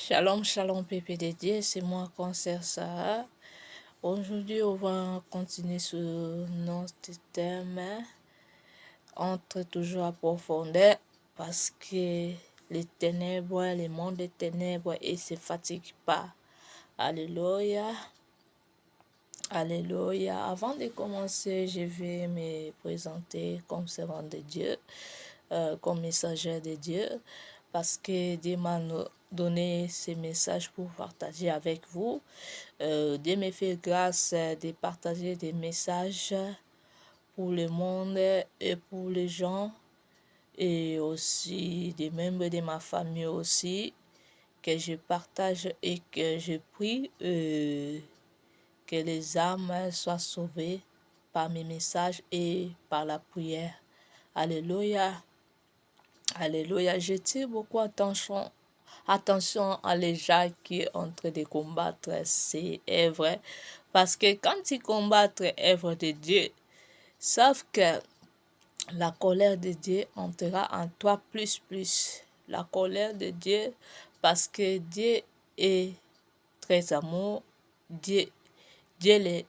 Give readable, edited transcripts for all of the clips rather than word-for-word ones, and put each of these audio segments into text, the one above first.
Shalom, shalom, pépé de Dieu, c'est moi, Concert Sarah. Aujourd'hui, on va continuer sur notre thème, entre toujours à profondeur, parce que les ténèbres, le monde des ténèbres, et se fatigue pas. Alléluia. Alléluia. Avant de commencer, je vais me présenter comme servant de Dieu, comme messager de Dieu, parce que Dieu m'a donné ces messages pour partager avec vous. Dieu me fait grâce de partager des messages pour le monde et pour les gens, et aussi des membres de ma famille aussi, que je partage et que je prie. Que les âmes soient sauvées par mes messages et par la prière. Alléluia. Alléluia. Je tire beaucoup attention à les gens qui sont en train de combattre ces œuvres. Parce que quand ils combattent les œuvres de Dieu, savent que la colère de Dieu entrera en toi plus. La colère de Dieu, parce que Dieu est très amour. Dieu, il est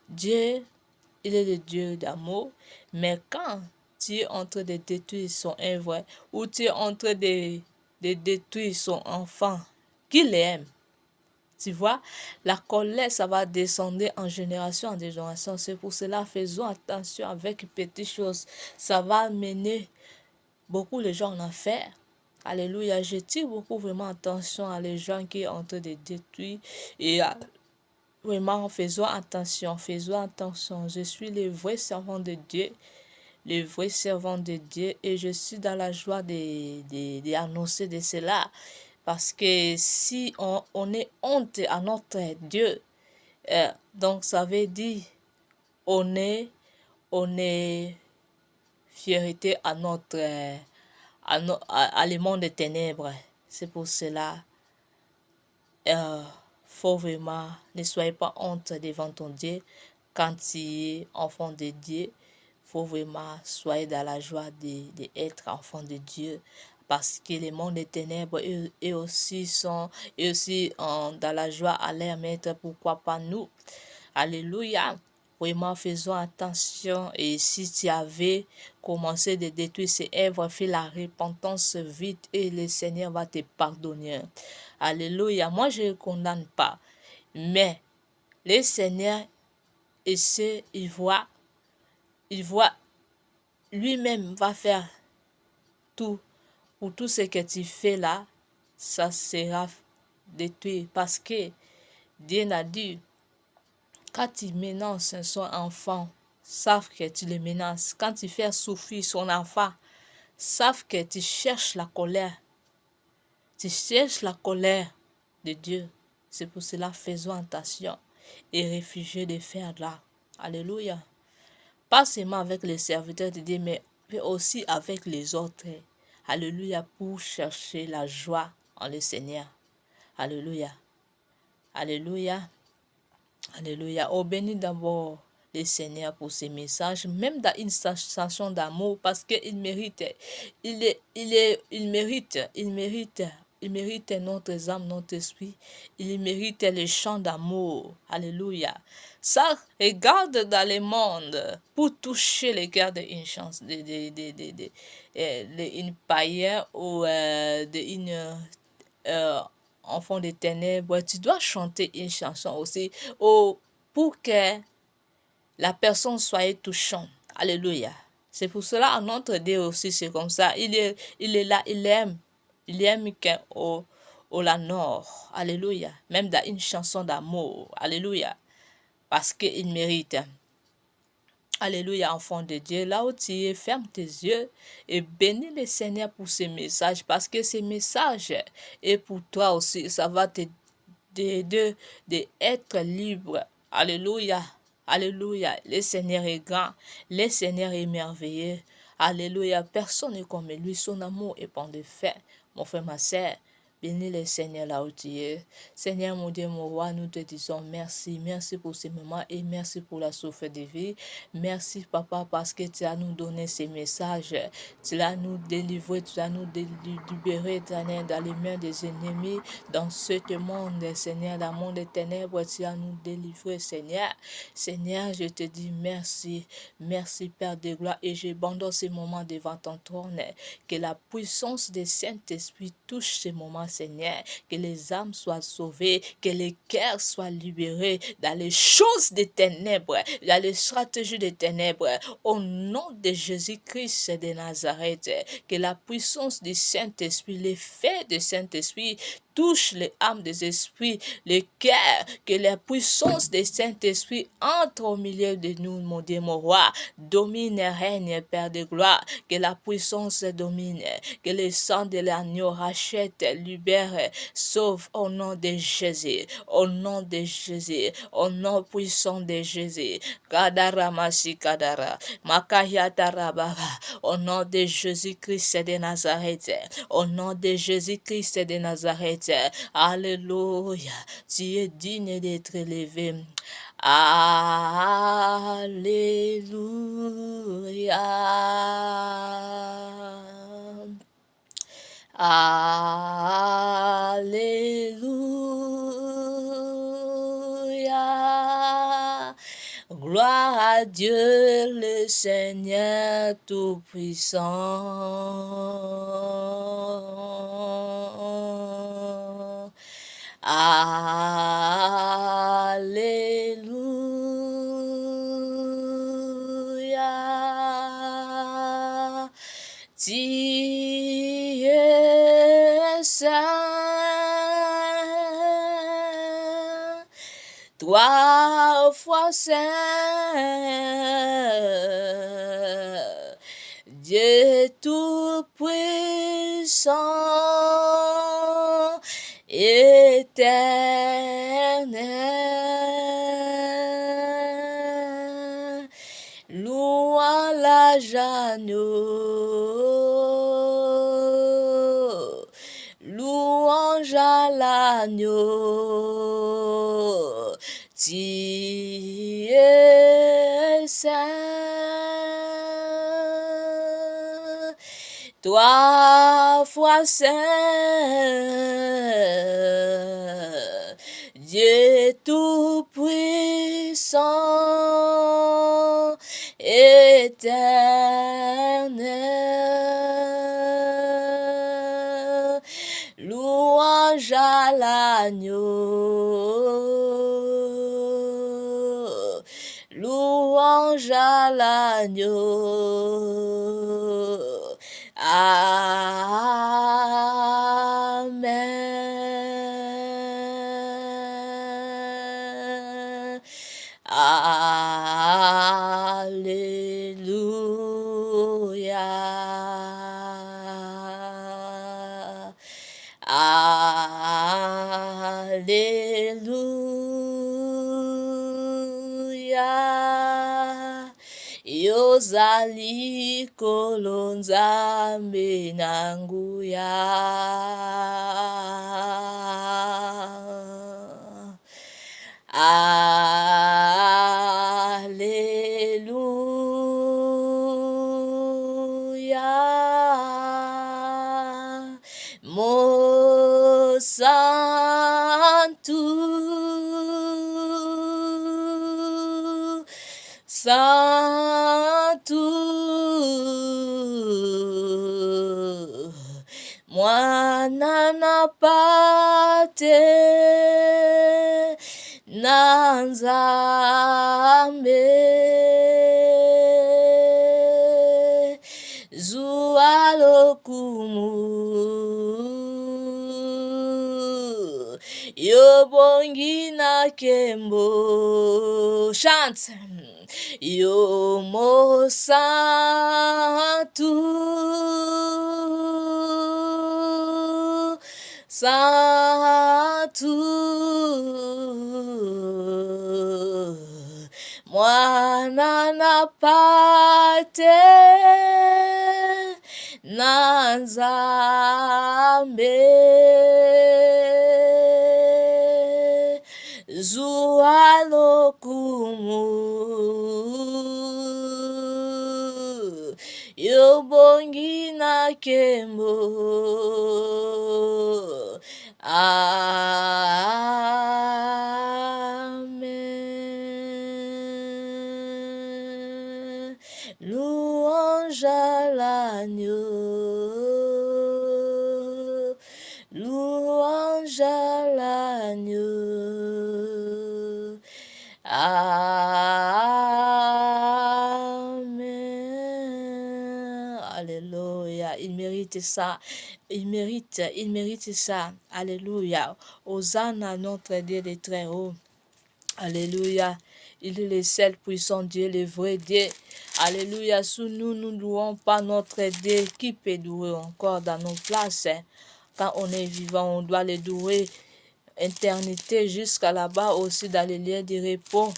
le Dieu d'amour, mais quand tu es en train de détruire son œuvre, ou tu es en train de détruire son enfant, qu'il aime, tu vois, la colère, ça va descendre en génération en génération. C'est pour cela, faisons attention avec les petites choses. Ça va mener beaucoup de gens en enfer. Alléluia, je tire beaucoup vraiment attention à les gens qui sont en train de détruire et vraiment, faisons attention, faisons attention. Je suis le vrai servant de Dieu, le vrai servant de Dieu, et je suis dans la joie d'annoncer de cela. Parce que si on est honte à notre Dieu, donc ça veut dire on est fierté à notre à le monde des ténèbres. C'est pour cela. Faut vraiment, ne soyez pas honte devant ton Dieu quand tu es enfant de Dieu. Faut vraiment soyez dans la joie d'être enfant de Dieu, parce que le monde des ténèbres eux aussi sont dans la joie à leur maître. Pourquoi pas nous? Alléluia. Vraiment, faisons attention. Et si tu avais commencé de détruire ces œuvres, fais la repentance vite et le Seigneur va te pardonner. Alléluia. Moi, je ne condamne pas. Mais le Seigneur, il voit, lui-même va faire tout. Pour tout ce que tu fais là, ça sera détruit. Parce que Dieu a dit, quand tu menaces son enfant, savent que tu le menaces. Quand tu fais souffrir son enfant, savent que tu cherches la colère. Tu cherches la colère de Dieu. C'est pour cela, faisons attention et réfugiés de faire là. Alléluia. Pas seulement avec les serviteurs de Dieu, mais aussi avec les autres. Alléluia, pour chercher la joie en le Seigneur. Alléluia. Alléluia. Alléluia. Oh, bénis d'abord le Seigneur pour ses messages, même dans une sensation d'amour, parce qu'il mérite. Il mérite notre âme, notre esprit. Il mérite les chants d'amour. Alléluia. Ça regarde dans le monde pour toucher les cœurs d'une chance, une païenne ou d'une enfant des ténèbres. Tu dois chanter une chanson aussi pour que la personne soit touchante. Alléluia. C'est pour cela, à notre Dieu aussi, c'est comme ça. Il est là, il aime. Il aime au la nord. Alléluia. Même dans une chanson d'amour. Alléluia. Parce qu'il mérite. Alléluia, enfant de Dieu. Là où tu es, ferme tes yeux et bénis le Seigneur pour ces messages. Parce que ces messages, et pour toi aussi, ça va t'aider d'être libre. Alléluia. Alléluia. Le Seigneur est grand. Le Seigneur est merveilleux. Alléluia. Personne n'est comme lui. Son amour est plein de fait. Mon frère, ma sœur, Bénis le Seigneur là où tu es. Seigneur mon Dieu, mon roi, nous te disons merci. Merci pour ce moment et merci pour la souffle de vie. Merci Papa parce que tu as nous donné ces messages. Tu as nous délivré, tu as nous libéré, Éternel, dans les mains des ennemis. Dans ce monde, Seigneur, dans le monde des ténèbres, tu as nous délivré, Seigneur. Seigneur, je te dis merci. Merci Père de gloire et je abandonne ce moment devant ton trône. Que la puissance du Saint-Esprit touche ce moment, Seigneur. Que les âmes soient sauvées, que les cœurs soient libérés dans les choses des ténèbres, dans les stratégies des ténèbres. Au nom de Jésus-Christ de Nazareth, que la puissance du Saint-Esprit, l'effet du Saint-Esprit touche les âmes des esprits, les cœurs, que la puissance du Saint-Esprit entre au milieu de nous, mon Dieu, mon roi, domine et règne, Père de gloire, que la puissance domine, que le sang de l'agneau rachète, libère, sauve au nom de Jésus, au nom de Jésus, au nom puissant de Jésus. Kadara Masi Kadara, Makayatara Baba, au nom de Jésus-Christ de Nazareth, au nom de Jésus-Christ de Nazareth. Alléluia, tu es digne d'être élevé. Alléluia. Alléluia. Gloire à Dieu le Seigneur Tout-Puissant. Alléluia. Tu es saint, trois fois saint, Dieu Tout-Puissant, éternel, louant l'agneau, louange à l'agneau, tu es saint, trois fois saint, Dieu Tout-Puissant, éternel, louange à l'agneau, louange à l'agneau. Amen. Alléluia. Alléluia. Yozali kolonzambe nanguya. Alléluia. Mon santo, santo, mwana na pate na Nzambe, zuwa lokumu yobongi na kembo. Chante. Yo mo santo, santo, mwana na pate na nzambe zuwa lokumu yobongi na kembo amen. Louange à l'agneau, louange à l'agneau. Amen. Alléluia. Il mérite ça. Il mérite ça. Alléluia. Hosanna à notre Dieu des très hauts. Alléluia. Il est le seul puissant Dieu, le vrai Dieu. Alléluia. Sous nous, nous ne louons pas notre Dieu. Qui peut louer encore dans nos places? Quand on est vivant, on doit le louer. Éternité jusqu'à là-bas aussi dans les lieux de repos.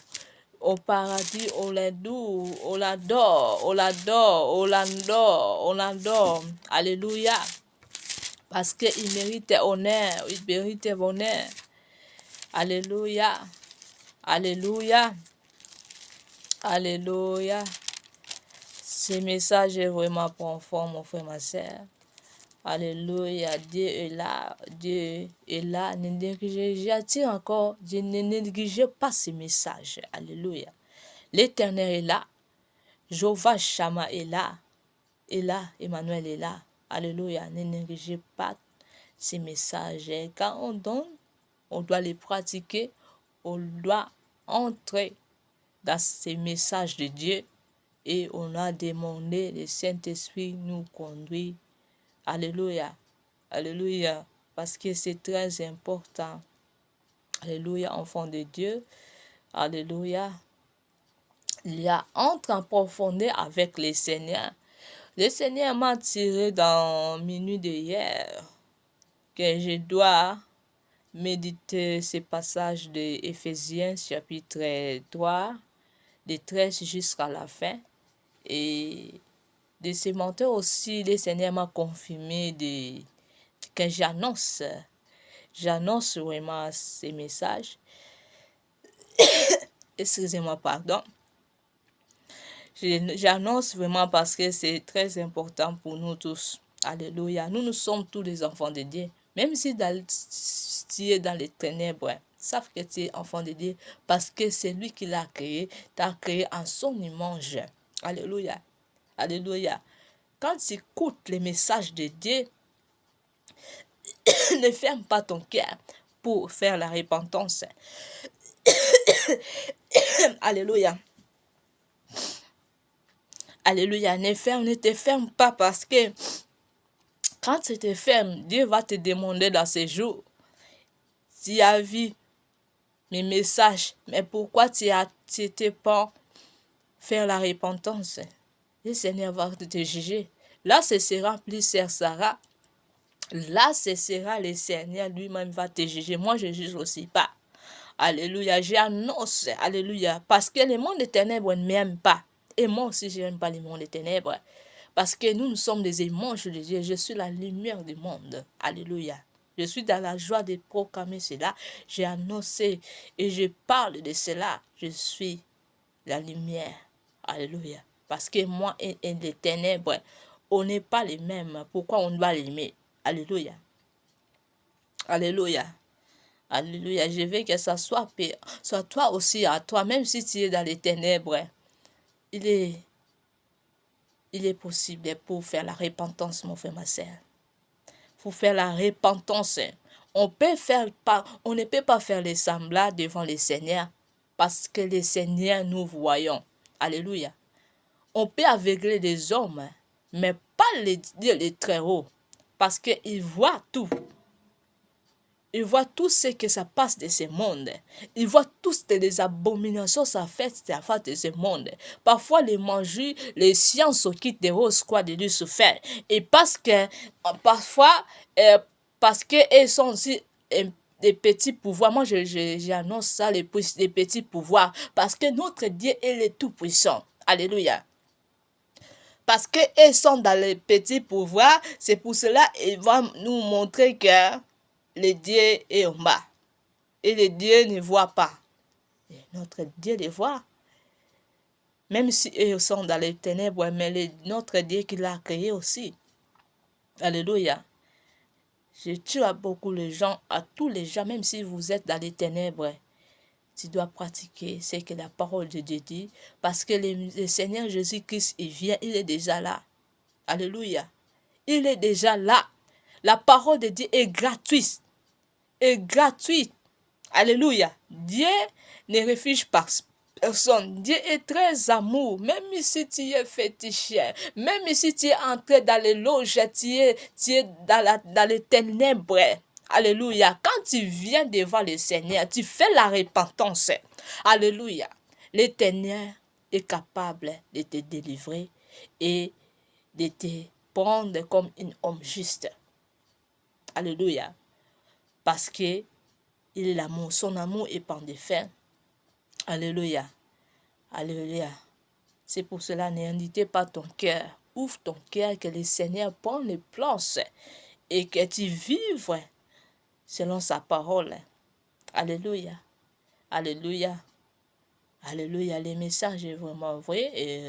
Au paradis, on l'adore, on l'adore, on l'adore, on l'adore, on l'adore. Alléluia. Parce qu'il mérite honneur, il mérite honneur. Alléluia. Alléluia. Alléluia. Ce message est vraiment profond, mon frère, ma soeur. Alléluia. Dieu est là. Dieu est là. J'attire encore. Je ne négligez pas ce message. Alléluia. L'Éternel est là. Jéhovah Shammah est là. Et là, Emmanuel est là. Alléluia. Ne négligez pas ces messages. Quand on donne, on doit les pratiquer. On doit entrer dans ces messages de Dieu. Et on a demandé, le Saint-Esprit nous conduit. Alléluia. Alléluia. Parce que c'est très important. Alléluia, enfant de Dieu. Alléluia. Il y a entre en profondeur avec le Seigneur. Le Seigneur m'a tiré dans minuit de hier que je dois méditer ce passage de Éphésiens chapitre 3, de 13 jusqu'à la fin. Et de ce matin aussi, le Seigneur m'a confirmé que j'annonce vraiment ces messages. Excusez-moi, pardon. J'annonce vraiment parce que c'est très important pour nous tous. Alléluia. Nous sommes tous les enfants de Dieu. Même si tu es dans les ténèbres, sache que tu es enfant de Dieu parce que c'est lui qui l'a créé. T'a créé en son image. Alléluia. Alléluia. Quand tu écoutes les messages de Dieu, ne ferme pas ton cœur pour faire la repentance. Alléluia. Alléluia. Ne te ferme pas parce que quand tu te fermes, Dieu va te demander dans ces jours, tu as vu mes messages, mais pourquoi tu n'étais pas faire la repentance? Le Seigneur va te juger. Là, ce sera plus Sœur Sarah. Là, ce sera le Seigneur lui-même va te juger. Moi, je ne juge aussi pas. Alléluia. J'annonce, alléluia. Parce que le monde des ténèbres ne m'aime pas. Et moi aussi, je n'aime pas le monde des ténèbres. Parce que nous sommes des images de Dieu. Je suis la lumière du monde. Alléluia. Je suis dans la joie de proclamer cela. J'ai annoncé et je parle de cela. Je suis la lumière. Alléluia. Parce que moi et les ténèbres, on n'est pas les mêmes. Pourquoi on doit l'aimer? Alléluia. Alléluia. Alléluia. Je veux que ça soit toi aussi à toi. Même si tu es dans les ténèbres, il est possible pour faire la repentance, mon frère, ma soeur. Pour faire la repentance. On ne peut pas faire les semblants devant le Seigneur parce que le Seigneur nous voyons. Alléluia. On peut aveugler des hommes, mais pas les très hauts parce qu'il voit tout. Il voit tout ce que ça passe de ce monde. Il voit toutes les abominations ça fait de ce monde. Parfois, les manger, les sciences quittent des roses quoi de Lucifer. Et parce que, parfois, parce qu'ils sont aussi des petits pouvoirs. Moi, j'annonce ça, les petits pouvoirs. Parce que notre Dieu est le tout-puissant. Alléluia. Parce qu'ils sont dans les petits pouvoirs, c'est pour cela qu'ils vont nous montrer que le Dieu est en bas. Et le Dieu ne voit pas. Et notre Dieu les voit. Même si eux sont dans les ténèbres, mais notre Dieu qui l'a créé aussi. Alléluia. Je tue à beaucoup les gens, à tous les gens, même si vous êtes dans les ténèbres. Tu dois pratiquer ce que la parole de Dieu dit. Parce que le Seigneur Jésus-Christ, il vient, il est déjà là. Alléluia. Il est déjà là. La parole de Dieu est gratuite. Est gratuite. Alléluia. Dieu ne refuse pas personne. Dieu est très amour. Même si tu es féticheur, même si tu es entré dans les loges, tu es dans les ténèbres. Alléluia. Quand tu viens devant le Seigneur, tu fais la repentance. Alléluia. L'Éternel est capable de te délivrer et de te prendre comme un homme juste. Alléluia. Parce que il est l'amour. Son amour est par des fins. Alléluia. Alléluia. C'est pour cela, n'indiquez pas ton cœur. Ouvre ton cœur, que le Seigneur prenne les places et que tu vives selon sa parole. Alléluia. Alléluia. Alléluia. Les messages est vraiment vrai. Et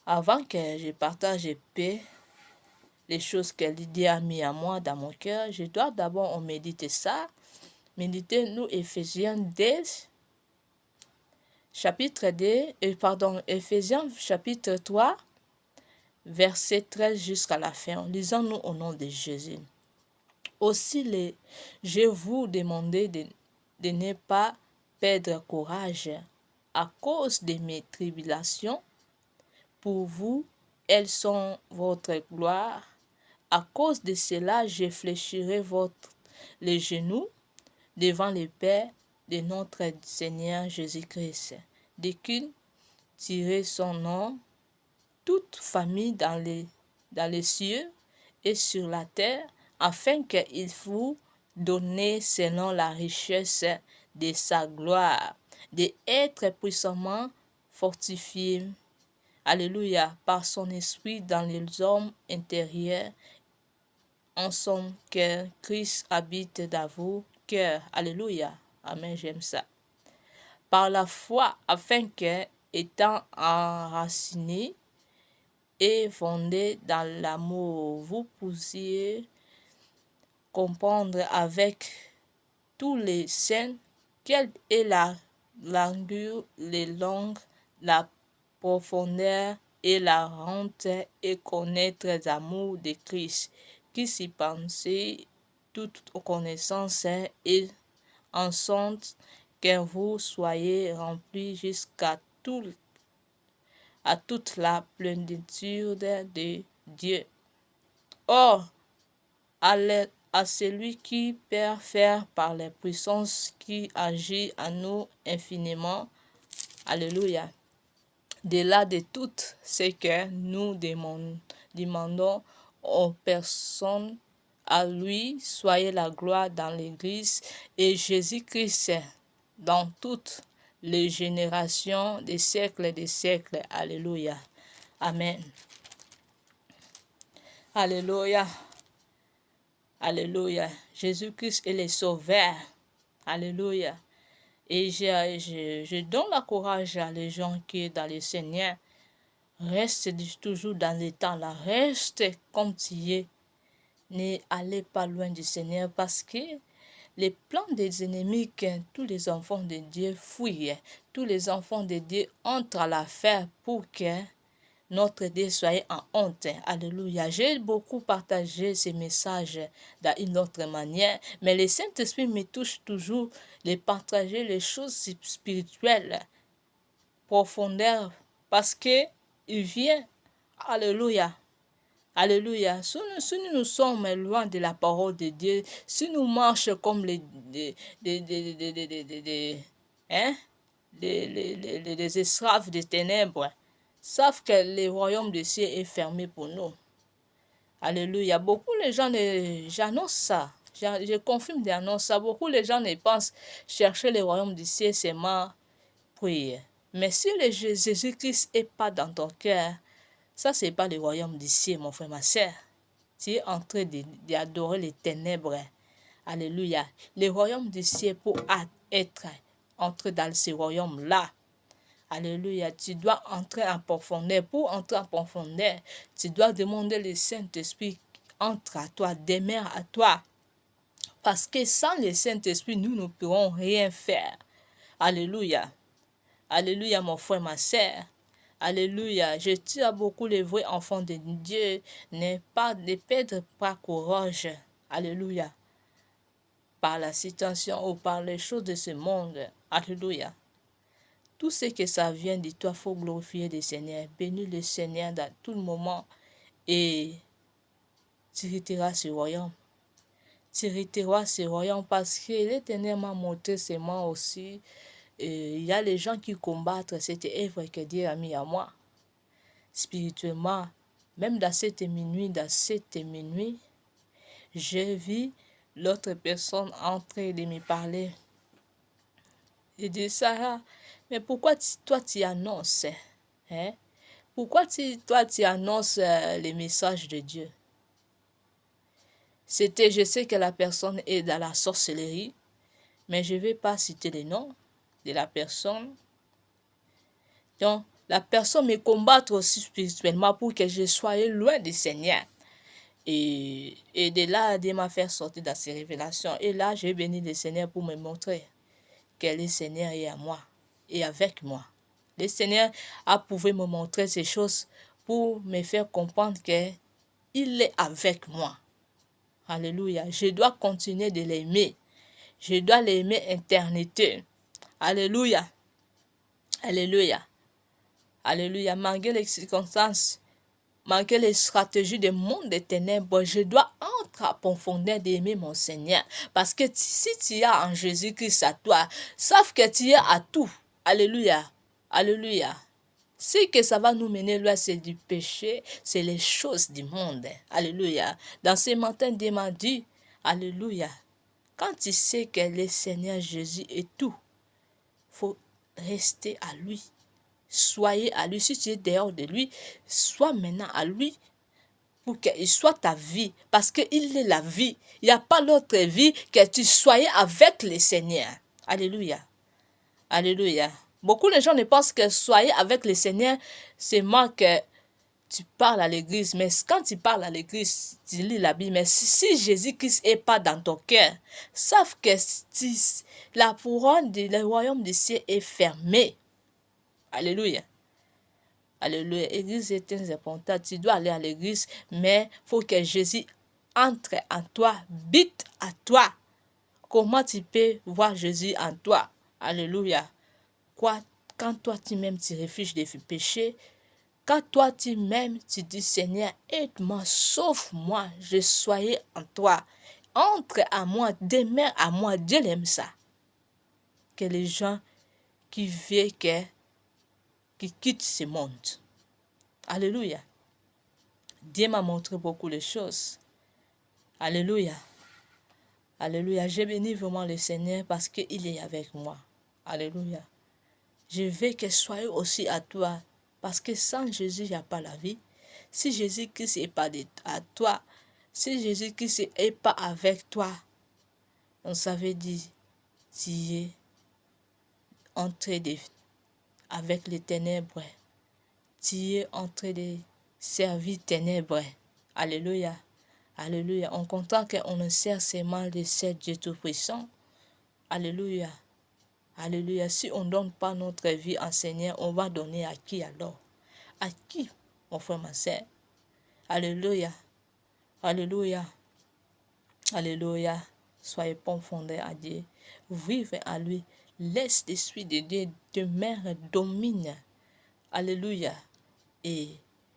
avant que je partage paix, les choses que Lydie a mis à moi dans mon cœur, je dois d'abord méditer ça. Méditer nous Éphésiens 2, chapitre 2, Éphésiens chapitre 3, verset 13 jusqu'à la fin. Lisons-nous au nom de Jésus. Aussi, je vous demande de ne pas perdre courage à cause de mes tribulations. Pour vous, elles sont votre gloire. À cause de cela, je fléchirai les genoux devant le Père de notre Seigneur Jésus-Christ, de qui tirer son nom, toute famille dans les cieux et sur la terre, afin qu'il vous donne selon la richesse de sa gloire, d'être puissamment fortifié, alléluia, par son esprit dans les hommes intérieurs, en son cœur, Christ habite dans vos cœurs. Alléluia. Amen, j'aime ça. Par la foi, afin que, étant enracinés et fondés dans l'amour, vous puissiez comprendre avec tous les saints quelle est la longueur, les longues, la profondeur et la honte et connaître l'amour de Christ, qui s'y pensait toute connaissance et en sorte que vous soyez remplis jusqu'à toute la plénitude de Dieu. Or, à celui qui peut faire par la puissance qui agit en nous infiniment, alléluia, de-là de tout ce que nous demandons aux personnes, à lui soyez la gloire dans l'Église et Jésus-Christ dans toutes les générations des siècles des siècles. Alléluia. Amen. Alléluia. Alléluia. Jésus-Christ est le sauveur. Alléluia. Et je donne le courage à les gens qui sont dans le Seigneur. Reste toujours dans le temps là. Reste comme tu es. N'allez pas loin du Seigneur parce que les plans des ennemis que tous les enfants de Dieu fuient, tous les enfants de Dieu entrent à l'affaire pour que notre Dieu soit en honte. Alléluia. J'ai beaucoup partagé ces messages d'une autre manière, mais le Saint-Esprit me touche toujours de partager les choses spirituelles, profondeurs, parce que il vient. Alléluia. Alléluia. Si nous sommes loin de la parole de Dieu, si nous marchons comme les esclaves des ténèbres, savent que le royaume des cieux est fermé pour nous. Alléluia. Beaucoup de gens, j'annonce ça. Je confirme d'annoncer ça. Beaucoup de gens ne pensent chercher le royaume des cieux, c'est ma prière. Mais si le Jésus-Christ n'est pas dans ton cœur, Ça, c'est pas le royaume d'ici, mon frère, ma sœur. Tu es en train d'adorer les ténèbres. Alléluia. Le royaume du ciel pour être entré dans ce royaume-là. Alléluia. Tu dois entrer en profondeur. Pour entrer en profondeur, tu dois demander le Saint-Esprit entre à toi, demeure à toi. Parce que sans le Saint-Esprit, nous ne pourrons rien faire. Alléluia. Alléluia, mon frère, ma sœur. Alléluia. Je tue à beaucoup les vrais enfants de Dieu. Ne perdre pas courage. Alléluia. Par la situation ou par les choses de ce monde. Alléluia. Tout ce que ça vient de toi, il faut glorifier le Seigneur. Bénis le Seigneur dans tout moment. Et tu hériteras ce royaume. Tu hériteras ce royaume parce que l'Éternel m'a montré seulement aussi. Il y a les gens qui combattent cette œuvre que Dieu a mis à moi. Spirituellement, même dans cette minuit, j'ai vu l'autre personne en train de me parler. Et dit, Sarah, mais pourquoi toi tu annonces? Hein? Pourquoi toi tu annonces les messages de Dieu? Je sais que la personne est dans la sorcellerie, mais je ne vais pas citer le nom de la personne. Donc, la personne me combat aussi spirituellement pour que je sois loin du Seigneur. Et de là, Dieu m'a fait sortir dans ces révélations. Et là, j'ai béni le Seigneur pour me montrer que le Seigneur est à moi et avec moi. Le Seigneur a pu me montrer ces choses pour me faire comprendre qu'il est avec moi. Alléluia. Je dois continuer de l'aimer. Je dois l'aimer éternité. Alléluia. Alléluia. Alléluia. Malgré les circonstances, malgré les stratégies du monde des ténèbres, je dois entrer à profondeur d'aimer mon Seigneur. Parce que si tu as en Jésus-Christ à toi, sache que tu es à tout. Alléluia. Alléluia. Ce que ça va nous mener là, c'est du péché, c'est les choses du monde. Alléluia. Dans ce matin, Dieu m'a dit, alléluia. Quand tu sais que le Seigneur Jésus est tout, il faut rester à lui. Soyez à lui. Si tu es dehors de lui, sois maintenant à lui pour qu'il soit ta vie. Parce qu'il est la vie. Il n'y a pas l'autre vie que tu sois avec le Seigneur. Alléluia. Alléluia. Beaucoup de gens ne pensent que soyez avec le Seigneur, c'est moi que tu parles à l'église. Mais quand tu parles à l'église, tu lis la Bible. Mais si Jésus-Christ n'est pas dans ton cœur, sache que la couronne du royaume du ciel est fermée. Alléluia. Alléluia. L'église est très importante. Tu dois aller à l'église, mais il faut que Jésus entre en toi, habite à toi. Comment tu peux voir Jésus en toi? Alléluia. Quand toi tu-même tu refuges des péchés, quand toi tu-même tu dis Seigneur, aide-moi, sauve-moi, je sois en toi. Entre à moi, demeure à moi. Dieu aime ça. Que les gens qui veulent qui quittent ce monde. Alléluia. Dieu m'a montré beaucoup de choses. Alléluia. Alléluia. J'ai béni vraiment le Seigneur parce qu'il est avec moi. Alléluia. Je veux que soyez aussi à toi. Parce que sans Jésus, il n'y a pas la vie. Si Jésus-Christ n'est pas à toi, si Jésus-Christ n'est pas avec toi, on savait dire, tu es entré avec les ténèbres. Tu es entré de servir ténèbres. Alléluia. Alléluia. On comprend qu'on ne sert seulement le seul Dieu Tout-Puissant. Alléluia. Alléluia. Si on ne donne pas notre vie en Seigneur, on va donner à qui alors? À qui, mon frère, ma soeur? Alléluia. Alléluia. Alléluia. Soyez profondément à Dieu. Vivez à lui. Laisse l'Esprit de Dieu demeure, domine. Alléluia. Et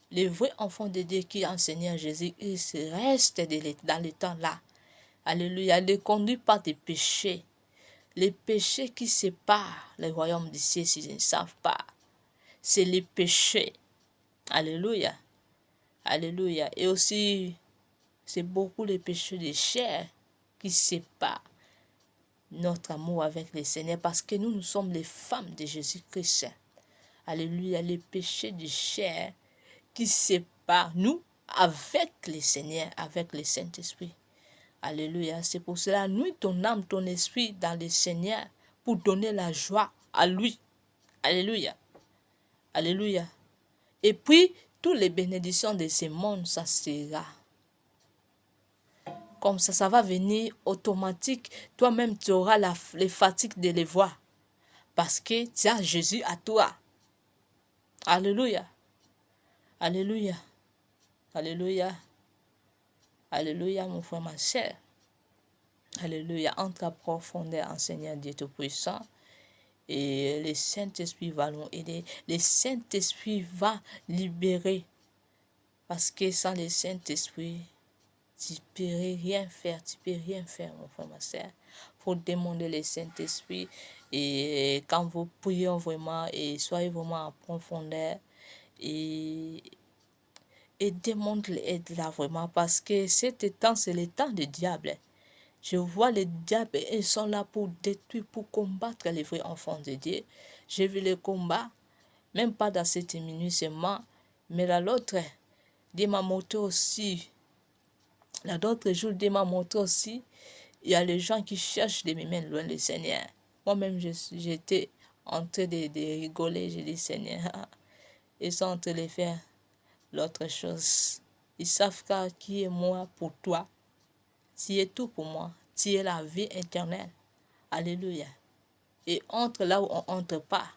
les vrais enfants de Dieu qui enseignent Jésus, ils restent dans le temps là. Alléluia. Ne conduit pas des péchés. Les péchés qui séparent le royaume du ciel, s'ils ne savent pas, c'est les péchés. Alléluia. Alléluia. Et aussi, c'est beaucoup les péchés de chair qui séparent notre amour avec le Seigneur parce que nous sommes les femmes de Jésus-Christ. Alléluia. Les péchés de chair qui sépare nous avec le Seigneur, avec le Saint-Esprit. Alléluia. C'est pour cela, nuis ton âme, ton esprit dans le Seigneur pour donner la joie à lui. Alléluia. Alléluia. Et puis, toutes les bénédictions de ce monde, ça sera. Comme ça va venir automatique. Toi-même, tu auras les fatigues de les voir. Parce que tu as Jésus à toi. Alléluia. Alléluia. Alléluia. Alléluia, mon frère, ma chère. Alléluia. Entre à profondeur en Seigneur Dieu Tout-Puissant. Et le Saint-Esprit va nous aider. Le Saint-Esprit va libérer. Parce que sans le Saint-Esprit, tu ne peux rien faire. Tu ne peux rien faire, mon frère, ma soeur. Il faut demander le Saint-Esprit. Et quand vous priez vraiment, et soyez vraiment en profondeur. Et demande l'aide là vraiment. Parce que cet temps, c'est le temps du diable. Je vois les diables, ils sont là pour détruire, pour combattre les vrais enfants de Dieu. J'ai vu le combat, même pas dans cette minute seulement, mais là l'autre, Dieu m'a montré aussi, là d'autres jours, Dieu m'a montré aussi, il y a les gens qui cherchent de me mettre loin du Seigneur. Moi-même, j'étais en train de rigoler, j'ai dit Seigneur, ils sont en train de faire l'autre chose. Ils savent qui est moi pour toi. Tu es tout pour moi. Tu es la vie éternelle. Alléluia. Et entre là où on entre pas.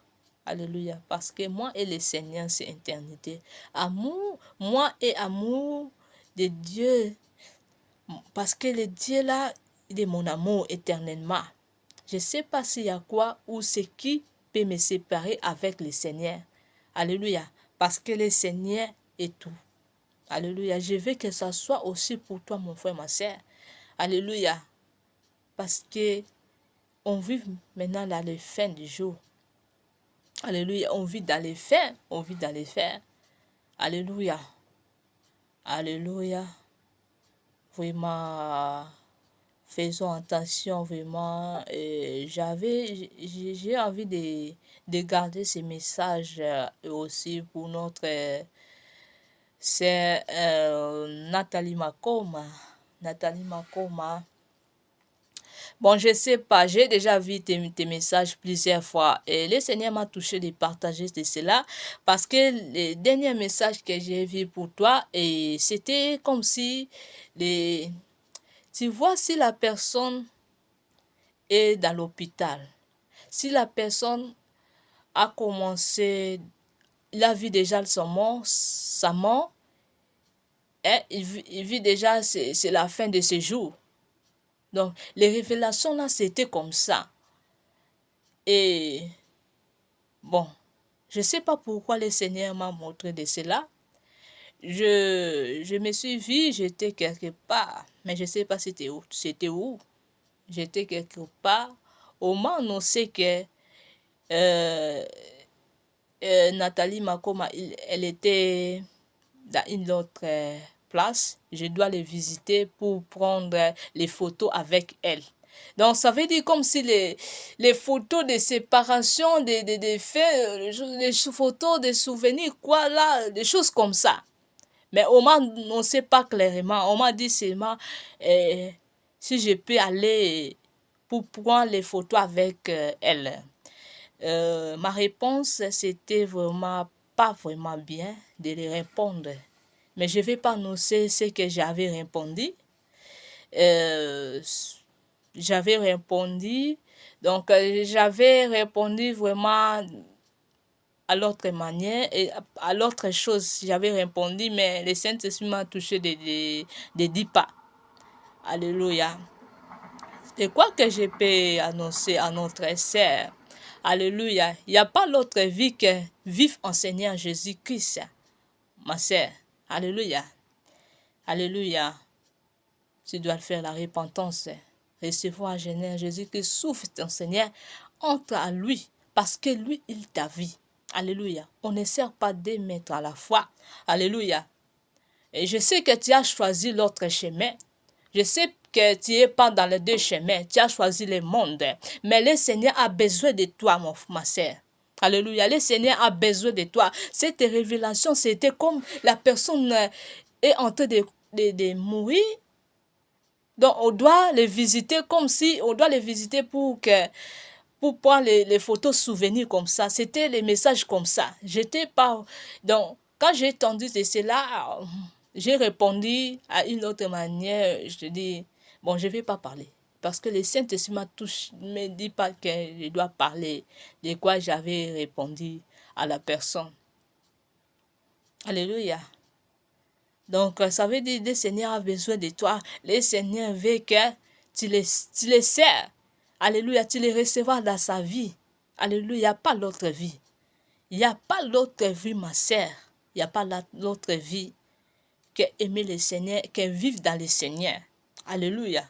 Alléluia. Parce que moi et le Seigneur, c'est éternité. Amour, moi et amour de Dieu. Parce que le Dieu là, il est mon amour éternellement. Je ne sais pas s'il y a quoi ou ce qui peut me séparer avec le Seigneur. Alléluia. Parce que le Seigneur est tout. Alléluia. Je veux que ça soit aussi pour toi, mon frère, ma soeur. Alléluia. Parce que on vit maintenant dans les fins du jour. Alléluia. On vit dans les fins. On vit dans les fins. Alléluia. Alléluia. Vraiment, faisons attention, vraiment. J'ai envie de garder ces messages aussi pour notre sœur Nathalie Makoma. Nathalie Makoma. Bon, je sais pas, j'ai déjà vu tes messages plusieurs fois et le Seigneur m'a touché de partager de cela parce que le dernier message que j'ai vu pour toi, et c'était comme si, tu vois, si la personne est dans l'hôpital, si la personne a commencé, il a vu déjà sa mort, il vit déjà, c'est la fin de ses jours. Donc, les révélations là, c'était comme ça. Et bon, je ne sais pas pourquoi le Seigneur m'a montré de cela. Je me suis vue, j'étais quelque part, mais je ne sais pas c'était où. C'était où. J'étais quelque part. Au moment où on sait que Nathalie Makoma, elle était dans une autre place. Je dois les visiter pour prendre les photos avec elle. Donc, ça veut dire comme si les photos de séparation, des faits, les photos des souvenirs, quoi là, des choses comme ça. Mais au moins, on ne sait pas clairement. On m'a dit seulement si je peux aller pour prendre les photos avec elle. Ma réponse, c'était vraiment pas vraiment bien de les répondre. Mais je ne vais pas annoncer ce que j'avais répondu. J'avais répondu, donc j'avais répondu vraiment à l'autre manière et à l'autre chose. J'avais répondu, mais le Saint-Esprit m'a touché de 10 pas. Alléluia. Et quoi que je peux annoncer à notre sœur, alléluia, il n'y a pas l'autre vie que vivre en Seigneur Jésus-Christ, ma sœur. Alléluia. Alléluia. Tu dois faire la repentance. Recevoir Seigneur Jésus qui souffre ton Seigneur. Entre à lui parce que lui, il t'a vu. Alléluia. On ne sert pas deux maîtres à la fois. Alléluia. Et je sais que tu as choisi l'autre chemin. Je sais que tu n'es pas dans les deux chemins. Tu as choisi le monde. Mais le Seigneur a besoin de toi, ma sœur. Alléluia. Le Seigneur a besoin de toi. Cette révélation, c'était comme la personne est en train de mourir. Donc, on doit les visiter comme si, on doit les visiter pour prendre les photos souvenirs comme ça. C'était les messages comme ça. J'étais pas, donc, quand j'ai entendu de cela, j'ai répondu à une autre manière. Je dis, bon, je vais pas parler. Parce que le Saint-Esprit me dit pas que je dois parler de quoi j'avais répondu à la personne. Alléluia. Donc, ça veut dire que le Seigneur a besoin de toi. Le Seigneur veut que tu les sers. Alléluia, tu les recevras dans sa vie. Alléluia, il n'y a pas l'autre vie. Il n'y a pas l'autre vie, ma sœur. Il n'y a pas l'autre vie que aimer le Seigneur, que vivre dans le Seigneur. Alléluia.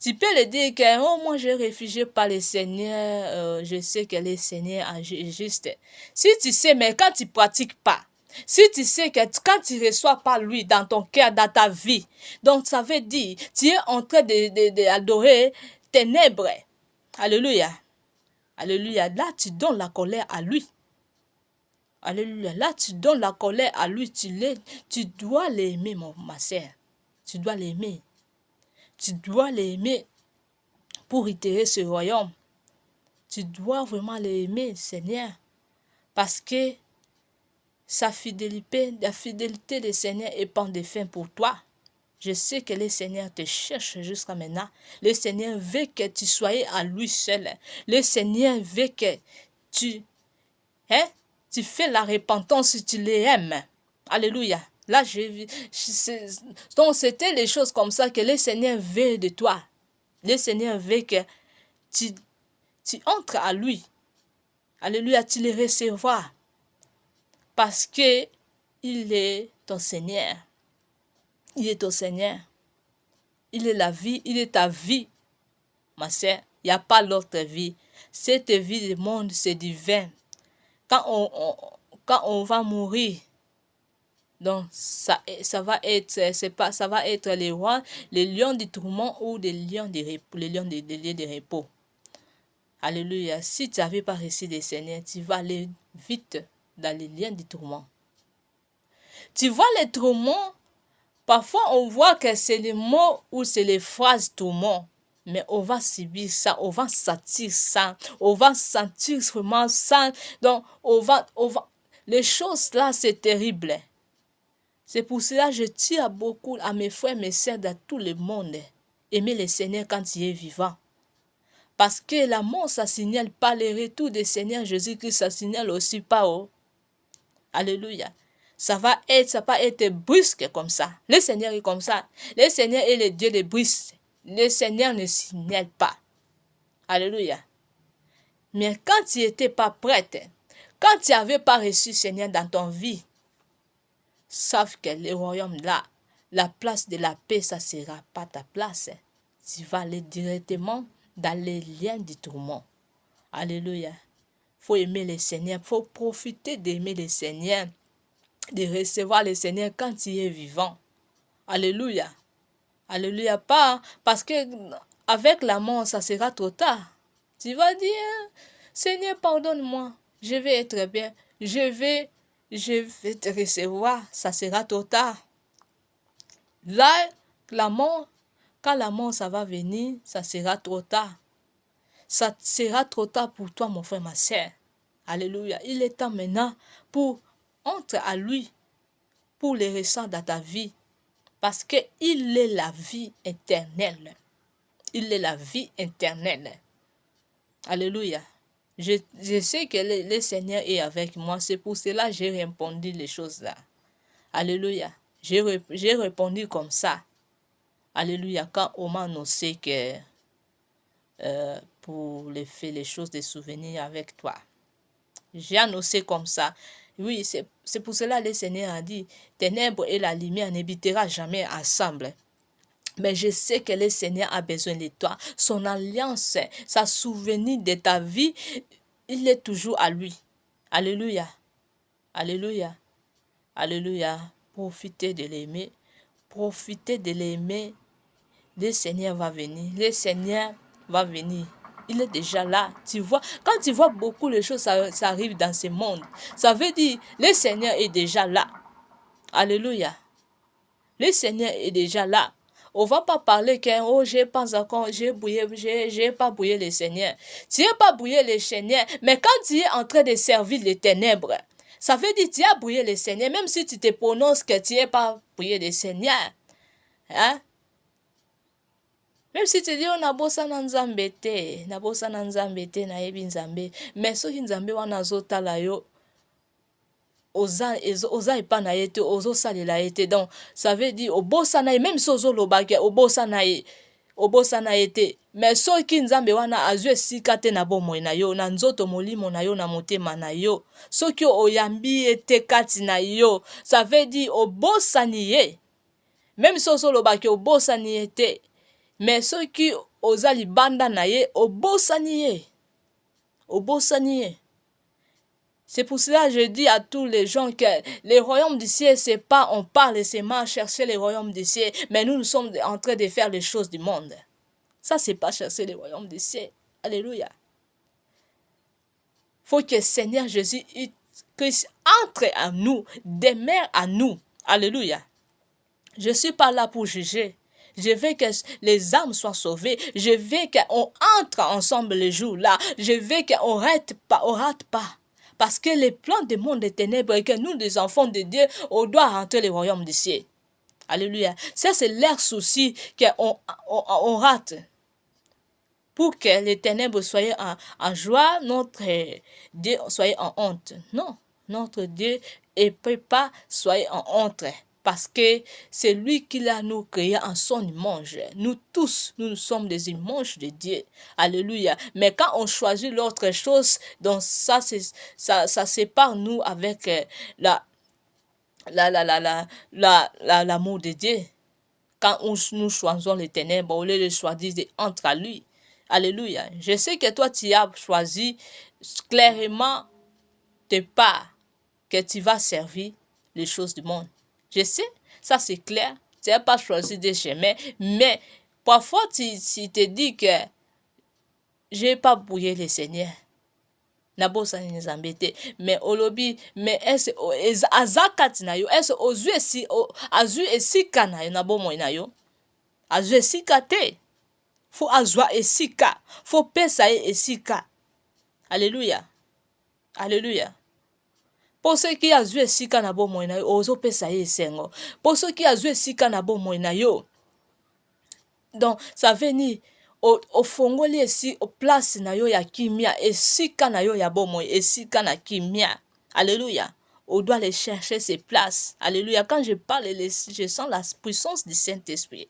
Tu peux le dire que, oh, moi, je réfugié par le Seigneur, je sais que le Seigneur est juste. Si tu sais, mais quand tu ne pratiques pas, si tu sais que quand tu ne reçois pas lui dans ton cœur, dans ta vie, donc ça veut dire, tu es en train d'adorer ténèbres. Alléluia. Alléluia. Là, tu donnes la colère à lui. Alléluia. Là, tu donnes la colère à lui. Tu dois l'aimer, ma sœur. Tu dois l'aimer. Tu dois l'aimer pour itérer ce royaume. Tu dois vraiment l'aimer, Seigneur. Parce que la fidélité du Seigneur est pas de fin pour toi. Je sais que le Seigneur te cherche jusqu'à maintenant. Le Seigneur veut que tu sois à lui seul. Le Seigneur veut que tu fais la repentance si tu l'aimes. Alléluia. Là, donc, c'était les choses comme ça que le Seigneur veut de toi. Le Seigneur veut que tu entres à lui. Alléluia, tu le recevras. Parce que il est ton Seigneur. Il est ton Seigneur. Il est la vie, il est ta vie. Ma sœur, il n'y a pas l'autre vie. Cette vie du monde, c'est divin. Quand on va mourir, donc ça va être, ça va être les lions du tourment ou les lions de repos, les lions de repos. Alléluia. Si tu n'avais pas reçu le Seigneur, tu vas aller vite dans les liens du tourment. Tu vois les tourments, parfois on voit que c'est les mots ou c'est les phrases tourment. Mais on va subir ça, on va sentir ça, on va sentir vraiment ça. Donc, les choses là, c'est terrible. C'est pour cela que je tire beaucoup à mes frères et mes sœurs dans tout le monde. Aimer le Seigneur quand il est vivant. Parce que la mort, ça signale pas le retour du Seigneur Jésus-Christ, ça signale aussi pas. Oh. Alléluia. Ça va pas être brusque comme ça. Le Seigneur est comme ça. Le Seigneur est le Dieu des brusques. Le Seigneur ne signale pas. Alléluia. Mais quand tu n'étais pas prête, quand tu n'avais pas reçu le Seigneur dans ton vie, sache que le royaume là, la place de la paix, ça ne sera pas ta place. Tu vas aller directement dans les liens du tourment. Alléluia. Il faut aimer le Seigneur, il faut profiter d'aimer le Seigneur, de recevoir le Seigneur quand il est vivant. Alléluia. Alléluia. Pas parce que avec la mort, ça sera trop tard. Tu vas dire, Seigneur, pardonne-moi, je vais être bien, je vais te recevoir, ça sera trop tard. Là, quand la mort, ça va venir, ça sera trop tard. Ça sera trop tard pour toi, mon frère, ma sœur. Alléluia. Il est temps maintenant pour entrer à lui, pour le ressentir dans ta vie. Parce qu'il est la vie éternelle. Il est la vie éternelle. Alléluia. Je sais que le Seigneur est avec moi. C'est pour cela que j'ai répondu les choses là. Alléluia. J'ai répondu comme ça. Alléluia. Quand on m'a annoncé que pour les choses, des souvenirs avec toi. J'ai annoncé comme ça. Oui, c'est pour cela que le Seigneur a dit, ténèbres et la lumière n'habitera jamais ensemble. Mais je sais que le Seigneur a besoin de toi. Son alliance, sa souvenir de ta vie, il est toujours à lui. Alléluia. Alléluia. Alléluia. Profitez de l'aimer. Profitez de l'aimer. Le Seigneur va venir. Le Seigneur va venir. il est déjà là. Tu vois, quand tu vois beaucoup de choses, ça arrive dans ce monde. Ça veut dire, le Seigneur est déjà là. Alléluia. Le Seigneur est déjà là. On va pas parler que oh j'ai pas encore j'ai pas bouillé le Seigneur. Tu n'as pas bouillé le Seigneur, mais quand tu es en train de servir les ténèbres, ça veut dire que tu as bouillé le Seigneur, même si tu te prononces que tu n'as pas bouillé le Seigneur. Hein? Même si tu dis on a bossa na nzambe te, na bossa na nzambe te na yebi nzambe, mais soki nzambe wana azotala yo oza epa na ye te ozosalela ye te. Donc ça veut dire obosana ye, même si ozoloba ke obosana ye te, mais soki nzambe wana azwi esika te na bomoi na yo, na nzoto molimo na yo, na motema na yo, soki oyambi ye te kati na yo, ça veut dire obosani ye. Même si ozoloba ke obosani ye te, mais soki oza libanda na ye, obosani ye. Obosani ye. C'est pour cela que je dis à tous les gens que les royaumes du ciel, c'est pas on parle seulement chercher les royaumes du ciel, mais nous sommes en train de faire les choses du monde. Ça, c'est pas chercher les royaumes du ciel. Alléluia. Faut que le Seigneur Jésus Christ entre en nous, demeure en nous. Alléluia. Je suis pas là pour juger. Je veux que les âmes soient sauvées. Je veux qu'on entre ensemble le jour-là. Je veux qu'on rate pas. Parce que les plans du monde des ténèbres et que nous, les enfants de Dieu, on doit rentrer le royaume du ciel. Alléluia. Ça, c'est leur souci qu'on rate. Pour que les ténèbres soient en joie, notre Dieu soit en honte. Non, notre Dieu ne peut pas soyez en honte. Parce que c'est lui qui l'a nous créé en son image. Nous tous, nous sommes des images de Dieu. Alléluia. Mais quand on choisit l'autre chose, donc ça sépare nous avec l'amour de Dieu. Quand nous choisissons les ténèbres, au lieu de choisir entre à lui. Alléluia. Je sais que toi, tu as choisi clairement tes pas que tu vas servir les choses du monde. Je sais, ça c'est clair. Tu n'as pas choisi des chemins, mais parfois tu te dis que je n'ai pas bouillé le Seigneur. Nabosa ni nzambete, mais olobi, mais est-ce azakati na yo, est-ce azu esika na yo, nabomo na yo, azu esika te, faut azwa esika, faut pesa esika. Alléluia. Alléluia. Pour ceux qui a joué esika na bomoi na yo, ozo pesa ye esengo. Pour ceux qui a joué esika na bomoi na yo, donc ça veut dire au fongoli esi au place na yo ya kimia, esika na yo ya bomoi, esika na kimia. Alléluia. On doit aller chercher ces places. Alléluia. Quand je parle, je sens la puissance du Saint-Esprit.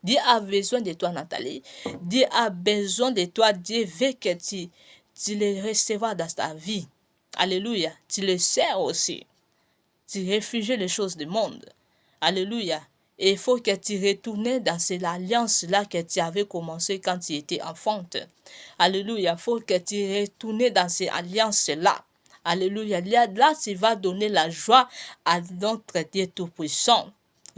Dieu a besoin de toi, Nathalie. Dieu a besoin de toi. Dieu veut que tu le recevras dans ta vie. Alléluia. Tu le sers aussi. Tu réfugies les choses du monde. Alléluia. Et il faut que tu retournes dans cette alliance-là que tu avais commencé quand tu étais enfante. Alléluia. Il faut que tu retournes dans cette alliance-là. Alléluia. Là, tu vas donner la joie à notre Dieu Tout-Puissant.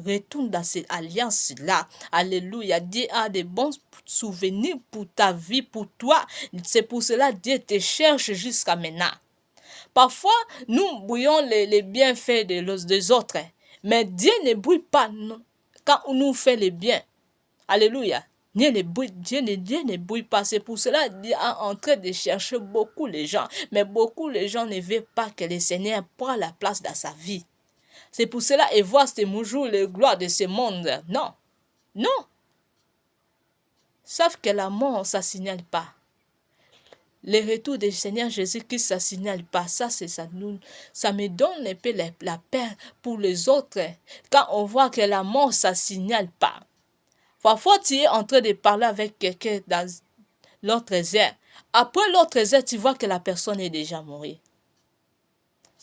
Retourne dans cette alliance-là. Alléluia. Dieu a de bons souvenirs pour ta vie, pour toi. C'est pour cela que Dieu te cherche jusqu'à maintenant. Parfois, nous bouillons les bienfaits des autres. Mais Dieu ne bouille pas quand on nous fait le bien. Alléluia. Dieu ne bouille pas. C'est pour cela qu'il est en train de chercher beaucoup les gens. Mais beaucoup les gens ne veulent pas que le Seigneur prenne la place dans sa vie. C'est pour cela qu'ils voient ces jours les gloires de ce monde. Non. Non. Savent que la mort, ça ne signale pas. Le retour du Seigneur Jésus-Christ, ça ne signale pas. Ça me donne un peu la paix pour les autres. Quand on voit que la mort, ça ne signale pas. Parfois, tu es en train de parler avec quelqu'un dans l'autre heure. Après l'autre heure, tu vois que la personne est déjà morte.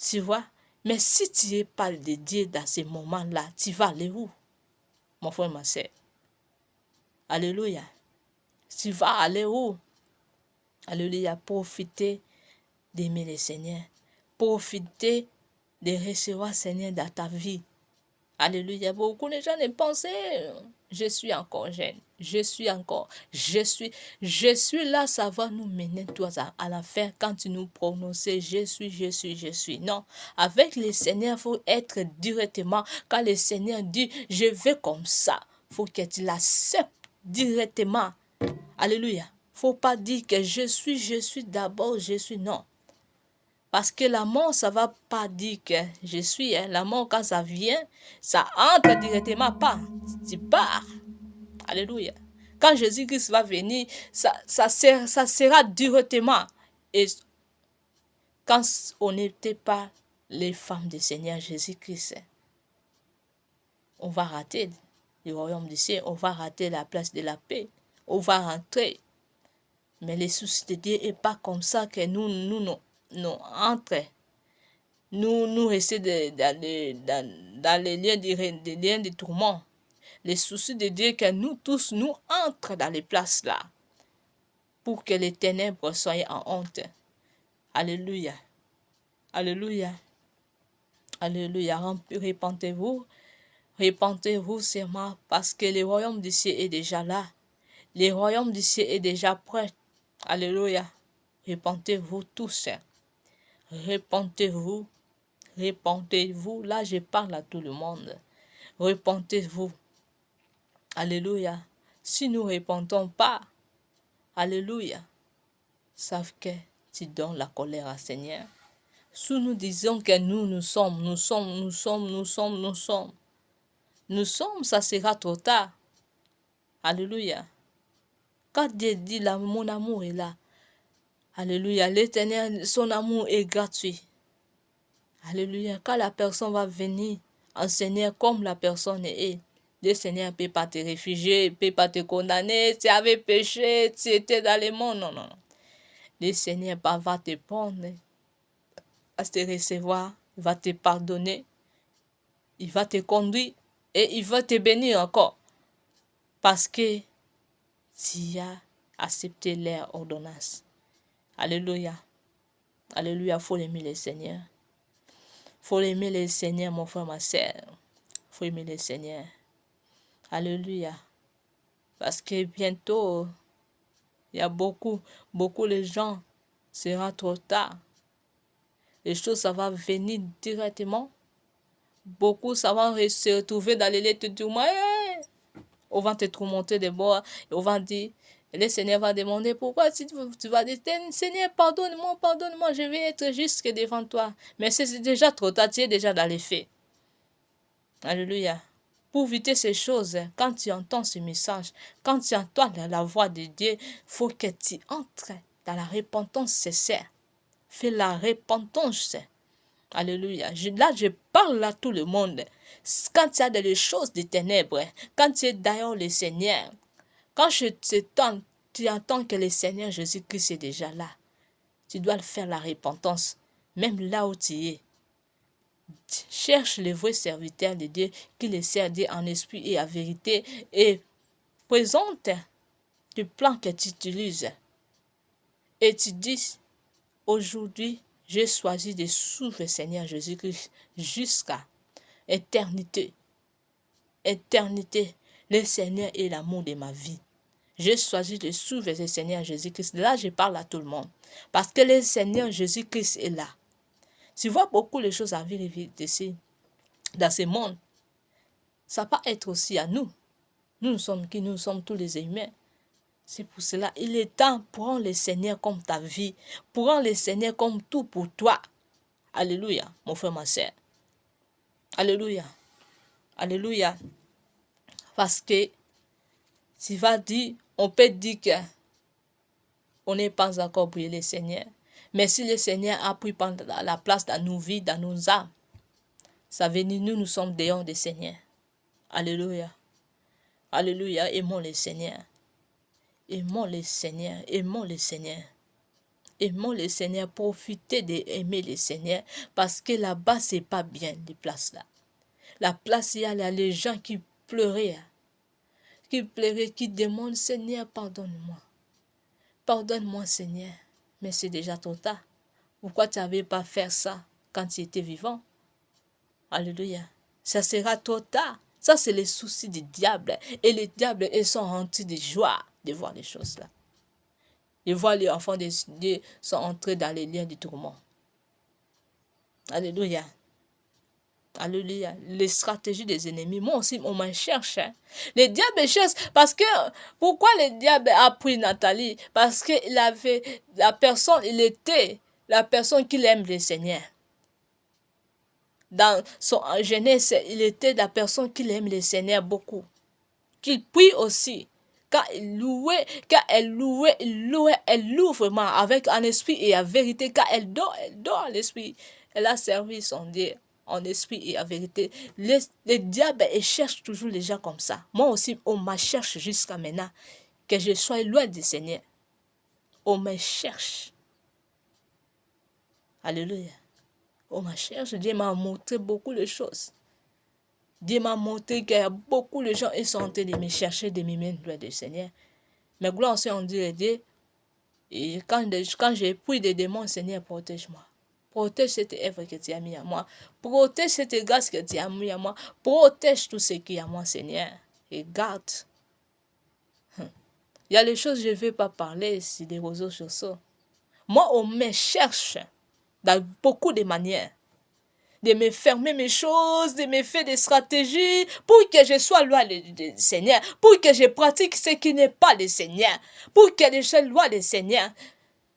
Tu vois? Mais si tu parles de Dieu dans ces moments-là, tu vas aller où? Mon frère, ma soeur. Alléluia. Tu vas aller où? Alléluia. Profitez d'aimer le Seigneur. Profitez de recevoir le Seigneur dans ta vie. Alléluia. Beaucoup de gens ne pensaient Je suis encore jeune. Je suis là, ça va nous mener toi à la fin quand tu nous prononces je suis. Non, avec le Seigneur, il faut être directement. Quand le Seigneur dit, je vais comme ça, il faut que tu l'acceptes directement. Alléluia. Faut pas dire que je suis d'abord, je suis. Non. Parce que la mort, ça va pas dire que je suis. La mort, quand ça vient, ça entre directement pas. Tu pars. Alléluia. Quand Jésus-Christ va venir, ça sera directement. Et quand on n'était pas les femmes du Seigneur Jésus-Christ, on va rater le royaume du ciel, on va rater la place de la paix, on va rentrer. Mais les soucis de Dieu n'est pas comme ça que nous entrons. Nous restons dans les liens de tourment. Les soucis de Dieu que nous tous, nous entrons dans les places là. Pour que les ténèbres soient en honte. Alléluia. Alléluia. Alléluia. Répentez-vous. Répentez-vous seulement parce que le royaume du ciel est déjà là. Le royaume du ciel est déjà prêt. Alléluia. Répentez-vous tous. Répentez-vous. Répentez-vous. Là, je parle à tout le monde. Répentez-vous. Alléluia. Si nous ne répentons pas, alléluia, savent que tu donnes la colère à Seigneur. Si nous disons que nous sommes, ça sera trop tard. Alléluia. Quand Dieu dit là, mon amour est là. Alléluia. L'Éternel, son amour est gratuit. Alléluia. Quand la personne va venir enseigner comme la personne est, le Seigneur ne peut pas te réfugier, ne peut pas te condamner. Tu avais péché, tu étais dans le monde. Non, non, non. Le Seigneur va te prendre, va te recevoir, il va te pardonner, il va te conduire et il va te bénir encore. Parce que tu as accepté leur ordonnance. Alléluia. Alléluia, il faut aimer le Seigneur. Il faut aimer le Seigneur, mon frère, ma soeur. Il faut aimer le Seigneur. Alléluia. Parce que bientôt, il y a beaucoup de gens, sera trop tard. Les choses, ça va venir directement. Beaucoup, ça va se retrouver dans les lettres du mois. On va te tourmenter de bord. On va dire, le Seigneur va demander pourquoi tu vas dire, Seigneur, pardonne-moi, je vais être jusque devant toi. Mais c'est déjà trop tard, tu es déjà dans les faits. Alléluia. Pour éviter ces choses, quand tu entends ce message, quand tu entends la voix de Dieu, il faut que tu entres dans la repentance sincère. Fais la repentance. Alléluia. Là, je parle à tout le monde. Quand il y a des choses des ténèbres, quand tu es derrière le Seigneur, quand tu entends que le Seigneur Jésus-Christ est déjà là, tu dois faire la repentance, même là où tu es. Cherche le vrai serviteur de Dieu qui le sert Dieu en esprit et en vérité et présente le plan que tu utilises. Et tu dis, aujourd'hui, j'ai choisi de suivre le Seigneur Jésus-Christ jusqu'à éternité. Éternité. Le Seigneur est l'amour de ma vie. J'ai choisi de suivre le Seigneur Jésus-Christ. Là, je parle à tout le monde. Parce que le Seigneur Jésus-Christ est là. Tu vois beaucoup de choses à vivre ici, dans ce monde. Ça va pas être aussi à nous. Nous sommes qui? Nous sommes tous les humains. C'est pour cela, il est temps, prends le Seigneur comme ta vie. Prends le Seigneur comme tout pour toi. Alléluia, mon frère, ma soeur. Alléluia. Alléluia. Parce que tu vas dire, on peut dire que on n'est pas encore prié le Seigneur. Mais si le Seigneur a pris la place dans nos vies, dans nos âmes, ça veut dire nous sommes dehors du Seigneur. Alléluia. Alléluia. Aimons le Seigneur. Aimons le Seigneur. Aimons le Seigneur. Aimons le Seigneur. Profitez d'aimer le Seigneur. Parce que là-bas, c'est pas bien, les places là. La place, il y a les gens qui pleuraient. Qui demandent, Seigneur, pardonne-moi. Pardonne-moi, Seigneur. Mais c'est déjà trop tard. Pourquoi tu n'avais pas fait ça quand tu étais vivant? Alléluia. Ça sera trop tard. Ça, c'est les soucis du diable. Et les diables, ils sont remplis de joie de voir les choses là. De voir les enfants de Dieu sont entrés dans les liens du tourment. Alléluia. Alléluia. Les stratégies des ennemis, moi aussi, on m'en cherche. Hein. Les diables cherchent. Parce que, pourquoi le diable a pris Nathalie? Parce qu'il avait, il était la personne qui aime le Seigneur. Dans son jeunesse, il était la personne qui aime le Seigneur beaucoup. Qu'il prie aussi. Quand elle loue vraiment avec un esprit et en vérité. Quand elle dort l'esprit. Elle a servi son Dieu en esprit et en vérité. Les diables, ils cherchent toujours les gens comme ça. Moi aussi, on me cherche jusqu'à maintenant. Que je sois loin du Seigneur. On me cherche. Alléluia. On me cherche. Dieu m'a montré beaucoup de choses. Dieu m'a montré qu'il y a beaucoup de gens qui sont en train de me chercher, de me mettre loin du Seigneur. Mais gloire aussi en Dieu, et quand j'ai pris des démons, Seigneur, protège-moi. Protège cette œuvre que tu as mis à moi. Protège cette grâce que tu as mis à moi. Protège tout ce qui est à moi, Seigneur. Et garde. Il y a les choses que je ne vais pas parler sur des réseaux sociaux. Moi, on me cherche dans beaucoup de manières. De me fermer mes choses, de me faire des stratégies pour que je sois loin du Seigneur, pour que je pratique ce qui n'est pas le Seigneur, pour que je sois loin du Seigneur.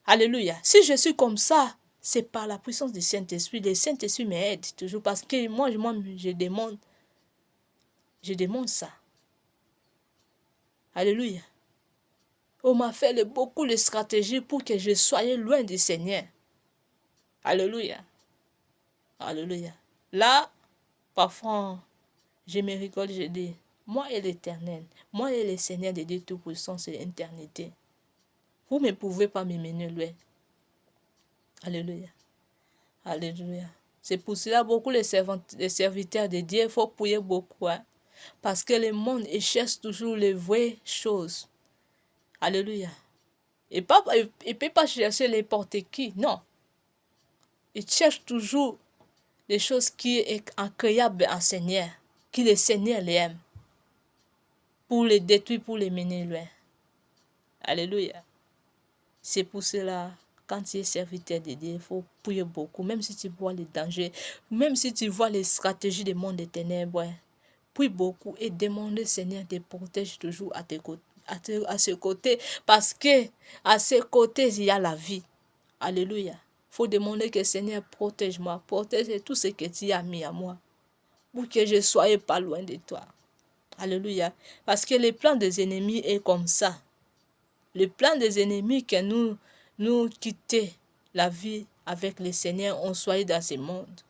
Alléluia. Si je suis comme ça, c'est par la puissance du Saint-Esprit. Le Saint-Esprit m'aide toujours parce que moi je demande ça. Alléluia. On m'a fait beaucoup de stratégies pour que je sois loin du Seigneur. Alléluia. Alléluia. Là, parfois, je me rigole, je dis, moi et l'Éternel, moi et le Seigneur de Dieu Tout-Puissant, c'est l'éternité. Vous ne pouvez pas me mener loin. Alléluia. Alléluia. C'est pour cela beaucoup les serviteurs de Dieu, il faut prier beaucoup. Hein? Parce que le monde, il cherche toujours les vraies choses. Alléluia. Il ne peut pas chercher n'importe qui, non. Il cherche toujours les choses qui sont incroyables en Seigneur, que le Seigneur les aime, pour les détruire, pour les mener loin. Alléluia. C'est pour cela, quand tu es serviteur de Dieu, il faut prier beaucoup, même si tu vois les dangers, même si tu vois les stratégies du monde des ténèbres. Prie beaucoup et demande au Seigneur de protéger toujours à tes côtés. À ses côtés, parce que à ses côtés il y a la vie. Alléluia. Faut demander que le Seigneur protège-moi, protège tout ce que tu as mis à moi, pour que je ne sois pas loin de toi. Alléluia. Parce que le plan des ennemis est comme ça. Le plan des ennemis que nous quitter la vie avec le Seigneur, on soit dans ce monde.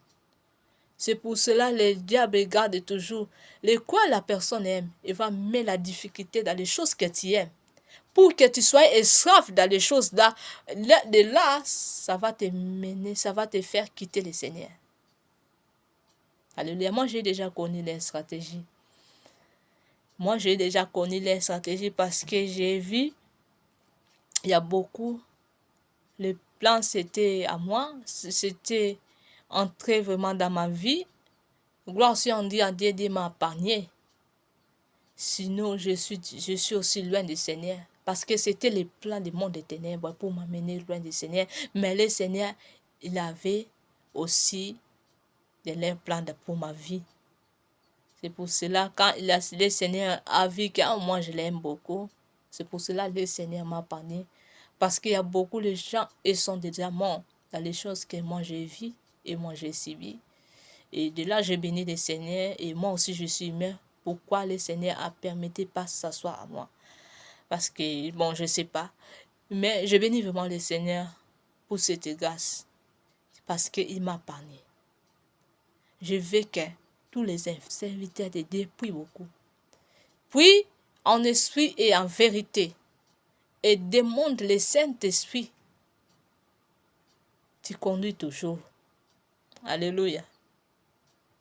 C'est pour cela que le diable garde toujours les quoi la personne aime. Il va mettre la difficulté dans les choses que tu aimes. Pour que tu sois esclave dans les choses là. De là, ça va te mener, ça va te faire quitter le Seigneur. Alléluia. Moi, j'ai déjà connu les stratégies. Moi, j'ai déjà connu les stratégies parce que j'ai vu, il y a beaucoup, le plan c'était à moi, c'était entrer vraiment dans ma vie. Gloire si on dit à Dieu de m'épargner. Sinon, je suis aussi loin du Seigneur. Parce que c'était le plan du monde des ténèbres pour m'amener loin du Seigneur. Mais le Seigneur, il avait aussi des plans pour ma vie. C'est pour cela, quand le Seigneur a vu que moi je l'aime beaucoup, c'est pour cela que le Seigneur m'a épargné. Parce qu'il y a beaucoup de gens, ils sont déjà morts dans les choses que moi j'ai vues et moi j'ai subies. Et de là, j'ai béni le Seigneur et moi aussi je suis humain. Pourquoi le Seigneur a permis de pas s'asseoir à moi? Parce que, bon, je ne sais pas. Mais je bénis vraiment le Seigneur pour cette grâce. Parce qu'il m'a épargné. Je veux que tous les serviteurs de Dieu prient beaucoup. Puis, en esprit et en vérité. Et demande le Saint-Esprit. Tu conduis toujours. Alléluia.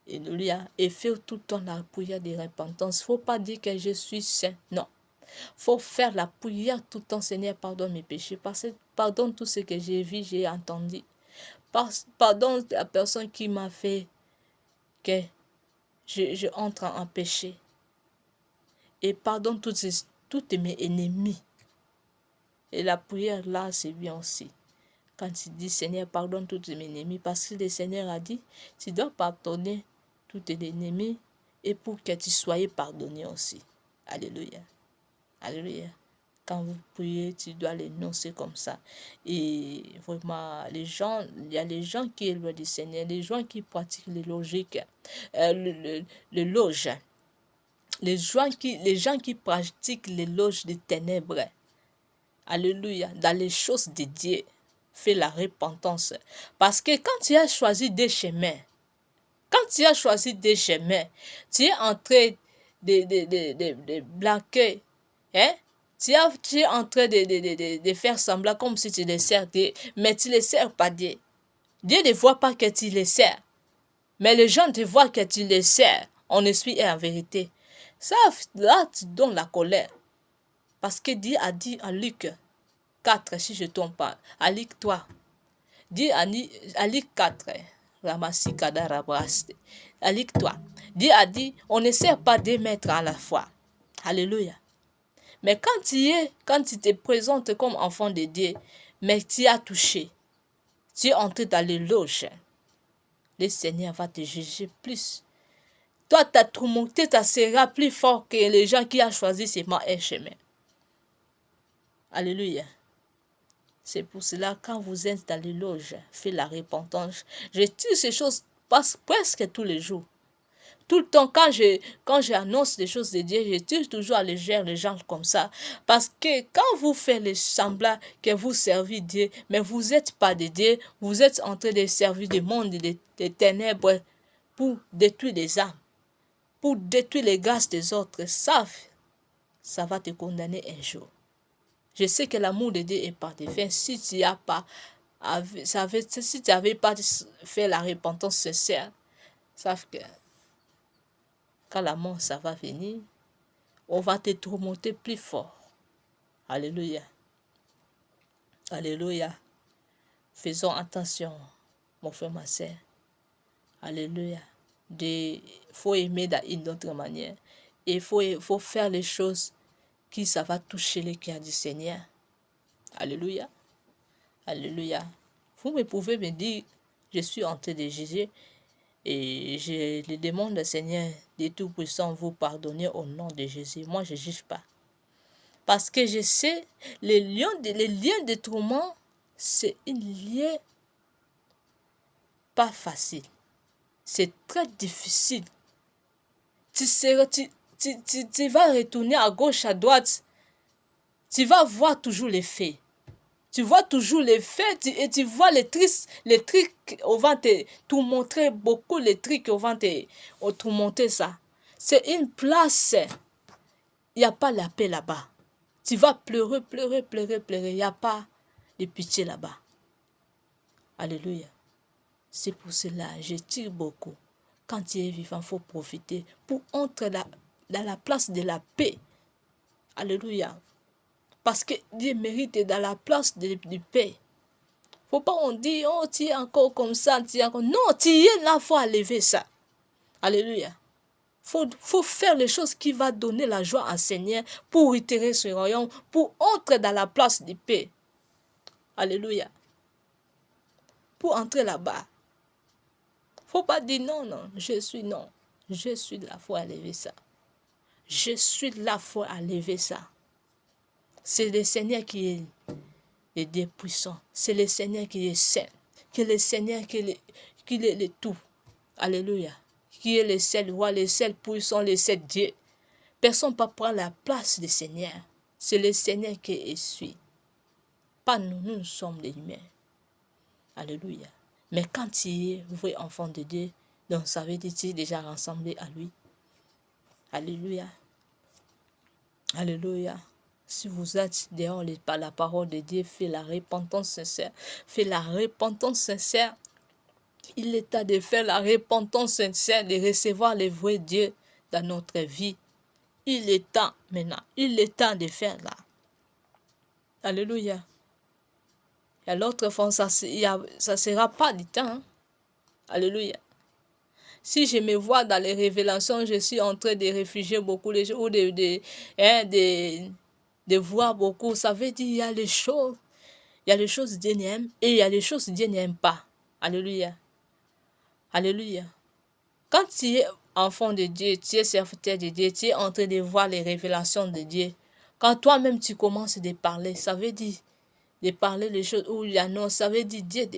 Alléluia. Et fais tout le temps la prière de repentance. Il ne faut pas dire que je suis saint. Non. Il faut faire la prière tout le temps. Seigneur, pardonne mes péchés. Pardonne tout ce que j'ai vu, j'ai entendu. Pardonne la personne qui m'a fait que je entre en péché. Et pardonne tous mes ennemis. Et la prière là, c'est bien aussi. Quand tu dis Seigneur, pardonne tous mes ennemis, parce que le Seigneur a dit, tu dois pardonner tous tes ennemis et pour que tu sois pardonné aussi. Alléluia. Alléluia. Quand vous priez, tu dois l'énoncer comme ça. Et vraiment, il y a les gens qui élèvent du Seigneur, les gens qui pratiquent les logiques, le loge. Les gens qui pratiquent les loges des ténèbres. Alléluia. Dans les choses de Dieu, fais la repentance. Parce que quand tu as choisi des chemins, tu es en train de blaguer, hein? Tu es en train de faire semblant comme si tu les sers Dieu, mais tu ne les sers pas Dieu. Dieu ne voit pas que tu les sers, mais les gens te voient que tu les sers en esprit et en vérité. Ça, là, tu donnes la colère. Parce que Dieu a dit en Luc 4, si je ne trompe pas, à Luc 3, Dieu a dit à Luc 4, à Luc 3, Dieu a dit, on ne sert pas deux maîtres à la fois. Alléluia. Mais quand tu te présentes comme enfant de Dieu, mais tu as touché, tu es entré dans les loges, le Seigneur va te juger plus. Toi, ta tourmenté, ça sera plus fort que les gens qui ont choisi seulement un chemin. Alléluia. C'est pour cela, quand vous êtes dans les loges, faites la repentance. Je tire ces choses presque tous les jours. Tout le temps, quand j'annonce les choses de Dieu, je tire toujours à légère les gens comme ça. Parce que quand vous faites le semblant que vous servez Dieu, mais vous n'êtes pas de Dieu, vous êtes en train de servir le monde des ténèbres pour détruire les âmes, pour détruire les grâces des autres, ça va te condamner un jour. Je sais que l'amour de Dieu est par défait. Si tu n'avais pas fait la repentance sincère, sache que quand la mort, ça va venir, on va te tourmenter plus fort. Alléluia. Alléluia. Faisons attention, mon frère, ma soeur. Alléluia. Il faut aimer d'une autre manière. Et il faut faire les choses qui ça va toucher le cœur du Seigneur. Alléluia. Alléluia. Vous me pouvez me dire, je suis en train de juger et je le demande au Seigneur de Tout-Puissant vous pardonner au nom de Jésus. Moi, je ne juge pas. Parce que je sais, les liens de tourment, c'est un lien pas facile. C'est très difficile. Tu vas retourner à gauche, à droite. Tu vas voir toujours les faits. Tu vois toujours les faits et tu vois les trucs, on va te montrer beaucoup, les trucs, on va te montrer ça. C'est une place, il n'y a pas la paix là-bas. Tu vas pleurer, il n'y a pas de pitié là-bas. Alléluia. C'est pour cela, je tire beaucoup. Quand tu es vivant, il faut profiter pour entrer dans la place de la paix. Alléluia. Parce que Dieu mérite dans la place de paix. Faut pas on dit, oh, tu es encore comme ça, tu es encore... Non, tu es là, il faut lever ça. Alléluia. Faut faire les choses qui vont donner la joie au Seigneur pour itérer ce royaume, pour entrer dans la place de paix. Alléluia. Pour entrer là-bas. Faut pas dire non, je suis non. Je suis là, faut lever ça. Je suis là, faut lever ça. C'est le Seigneur qui est le Dieu puissant. C'est le Seigneur qui est saint. Que le Seigneur qui est le tout. Alléluia. Qui est le seul roi, le seul puissant, le seul Dieu. Personne ne peut prendre la place du Seigneur. C'est le Seigneur qui est celui. Pas nous, nous sommes les humains. Alléluia. Mais quand tu es vrai enfant de Dieu, donc ça veut dire que tu es déjà rassemblé à lui. Alléluia. Alléluia. Si vous êtes dehors par la parole de Dieu, faites la repentance sincère. Faites la repentance sincère. Il est temps de faire la repentance sincère, de recevoir le vrai Dieu dans notre vie. Il est temps maintenant. Il est temps de faire là. Alléluia. Et l'autre fois, ça ne sera pas du temps. Hein? Alléluia. Si je me vois dans les révélations, je suis en train de réfugier beaucoup les choses, ou de voir beaucoup, ça veut dire il y a les choses. Il y a les choses que Dieu n'aime et il y a les choses que Dieu n'aime pas. Alléluia. Alléluia. Quand tu es enfant de Dieu, tu es serviteur de Dieu, tu es en train de voir les révélations de Dieu. Quand toi-même tu commences de parler, ça veut dire de parler les choses où il y a non, ça veut dire Dieu,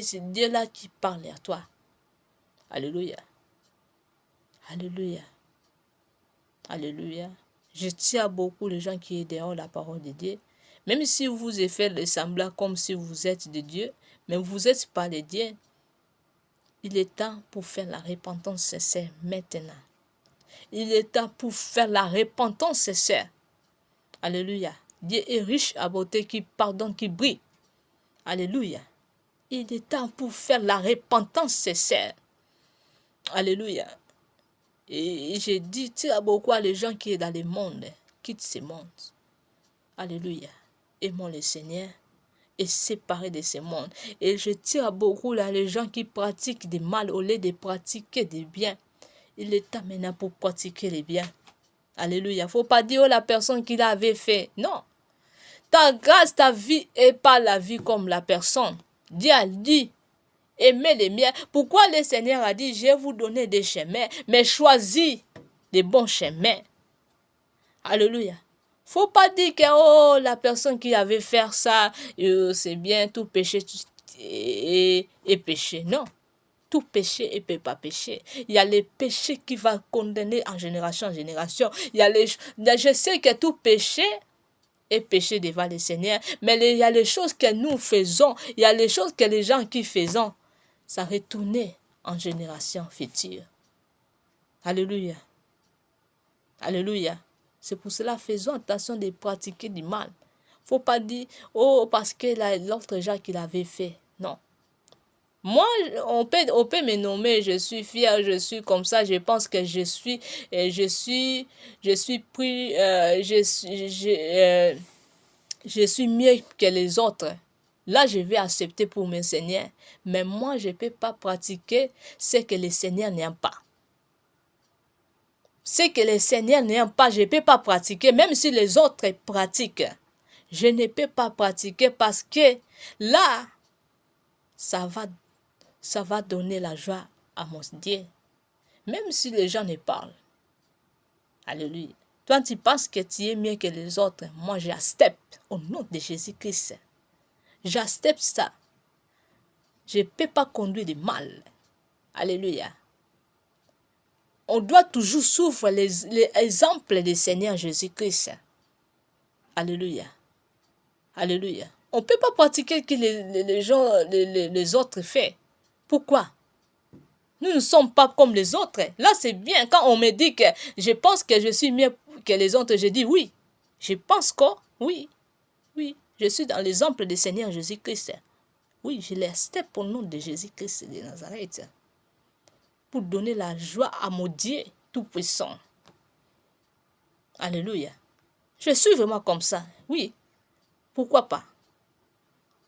c'est Dieu là qui parle à toi. Alléluia. Alléluia. Alléluia. Je tiens à beaucoup les gens qui sont dehors la parole de Dieu. Même si vous avez fait le semblant comme si vous êtes de Dieu, mais vous n'êtes pas de Dieu, il est temps pour faire la repentance sincère maintenant. Il est temps pour faire la repentance sincère. Alléluia. Dieu est riche à beauté qui pardonne, qui brille. Alléluia. Il est temps pour faire la repentance sincère. Alléluia. Et j'ai dit, tu as beaucoup à les gens qui sont dans le monde, quitte ce monde. Alléluia. Aimons le Seigneur et séparés de ce monde. Et je tire beaucoup là les gens qui pratiquent du mal au lieu de pratiquer du bien. Il est temps maintenant pour pratiquer le bien. Alléluia. Il ne faut pas dire la personne qui l'avait fait. Non. Ta grâce, ta vie n'est pas la vie comme la personne. Dieu a dit, aimez les miens. Pourquoi le Seigneur a dit, je vais vous donner des chemins, mais choisis des bons chemins. Alléluia. Faut pas dire que oh, la personne qui avait fait ça, c'est bien, tout péché est péché. Non. Tout péché et peut pas pécher. Il y a les péchés qui vont condamner en génération en génération. Je sais que tout péché est péché devant le Seigneur, mais il y a les choses que nous faisons, il y a les choses que les gens qui faisons, ça retourne en génération future. Alléluia. Alléluia. C'est pour cela, faisons attention de pratiquer du mal. Faut pas dire, oh, parce que l'autre gens qui l'avait fait. Non. Moi, on peut me nommer, je suis fier, je suis comme ça, je pense que je suis mieux que les autres. Là, je vais accepter pour mon Seigneur. Mais moi, je ne peux pas pratiquer ce que le Seigneur n'aime pas. Ce que le Seigneur n'aime pas, je ne peux pas pratiquer, même si les autres pratiquent. Je ne peux pas pratiquer parce que là, ça va donner la joie à mon Dieu. Même si les gens ne parlent. Alléluia. Toi, tu penses que tu es mieux que les autres. Moi, j'accepte au nom de Jésus-Christ. J'accepte ça. Je ne peux pas conduire du mal. Alléluia. On doit toujours suivre les exemples du Seigneur Jésus-Christ. Alléluia. Alléluia. On ne peut pas pratiquer ce que les autres font. Pourquoi? Nous ne sommes pas comme les autres. Là, c'est bien. Quand on me dit que je pense que je suis mieux que les autres, je dis oui. Je pense que oui. Oui. Je suis dans l'exemple du Seigneur Jésus-Christ. Oui, je l'accepte pour le nom de Jésus-Christ de Nazareth. Pour donner la joie à mon Dieu tout-puissant. Alléluia. Je suis vraiment comme ça. Oui. Pourquoi pas?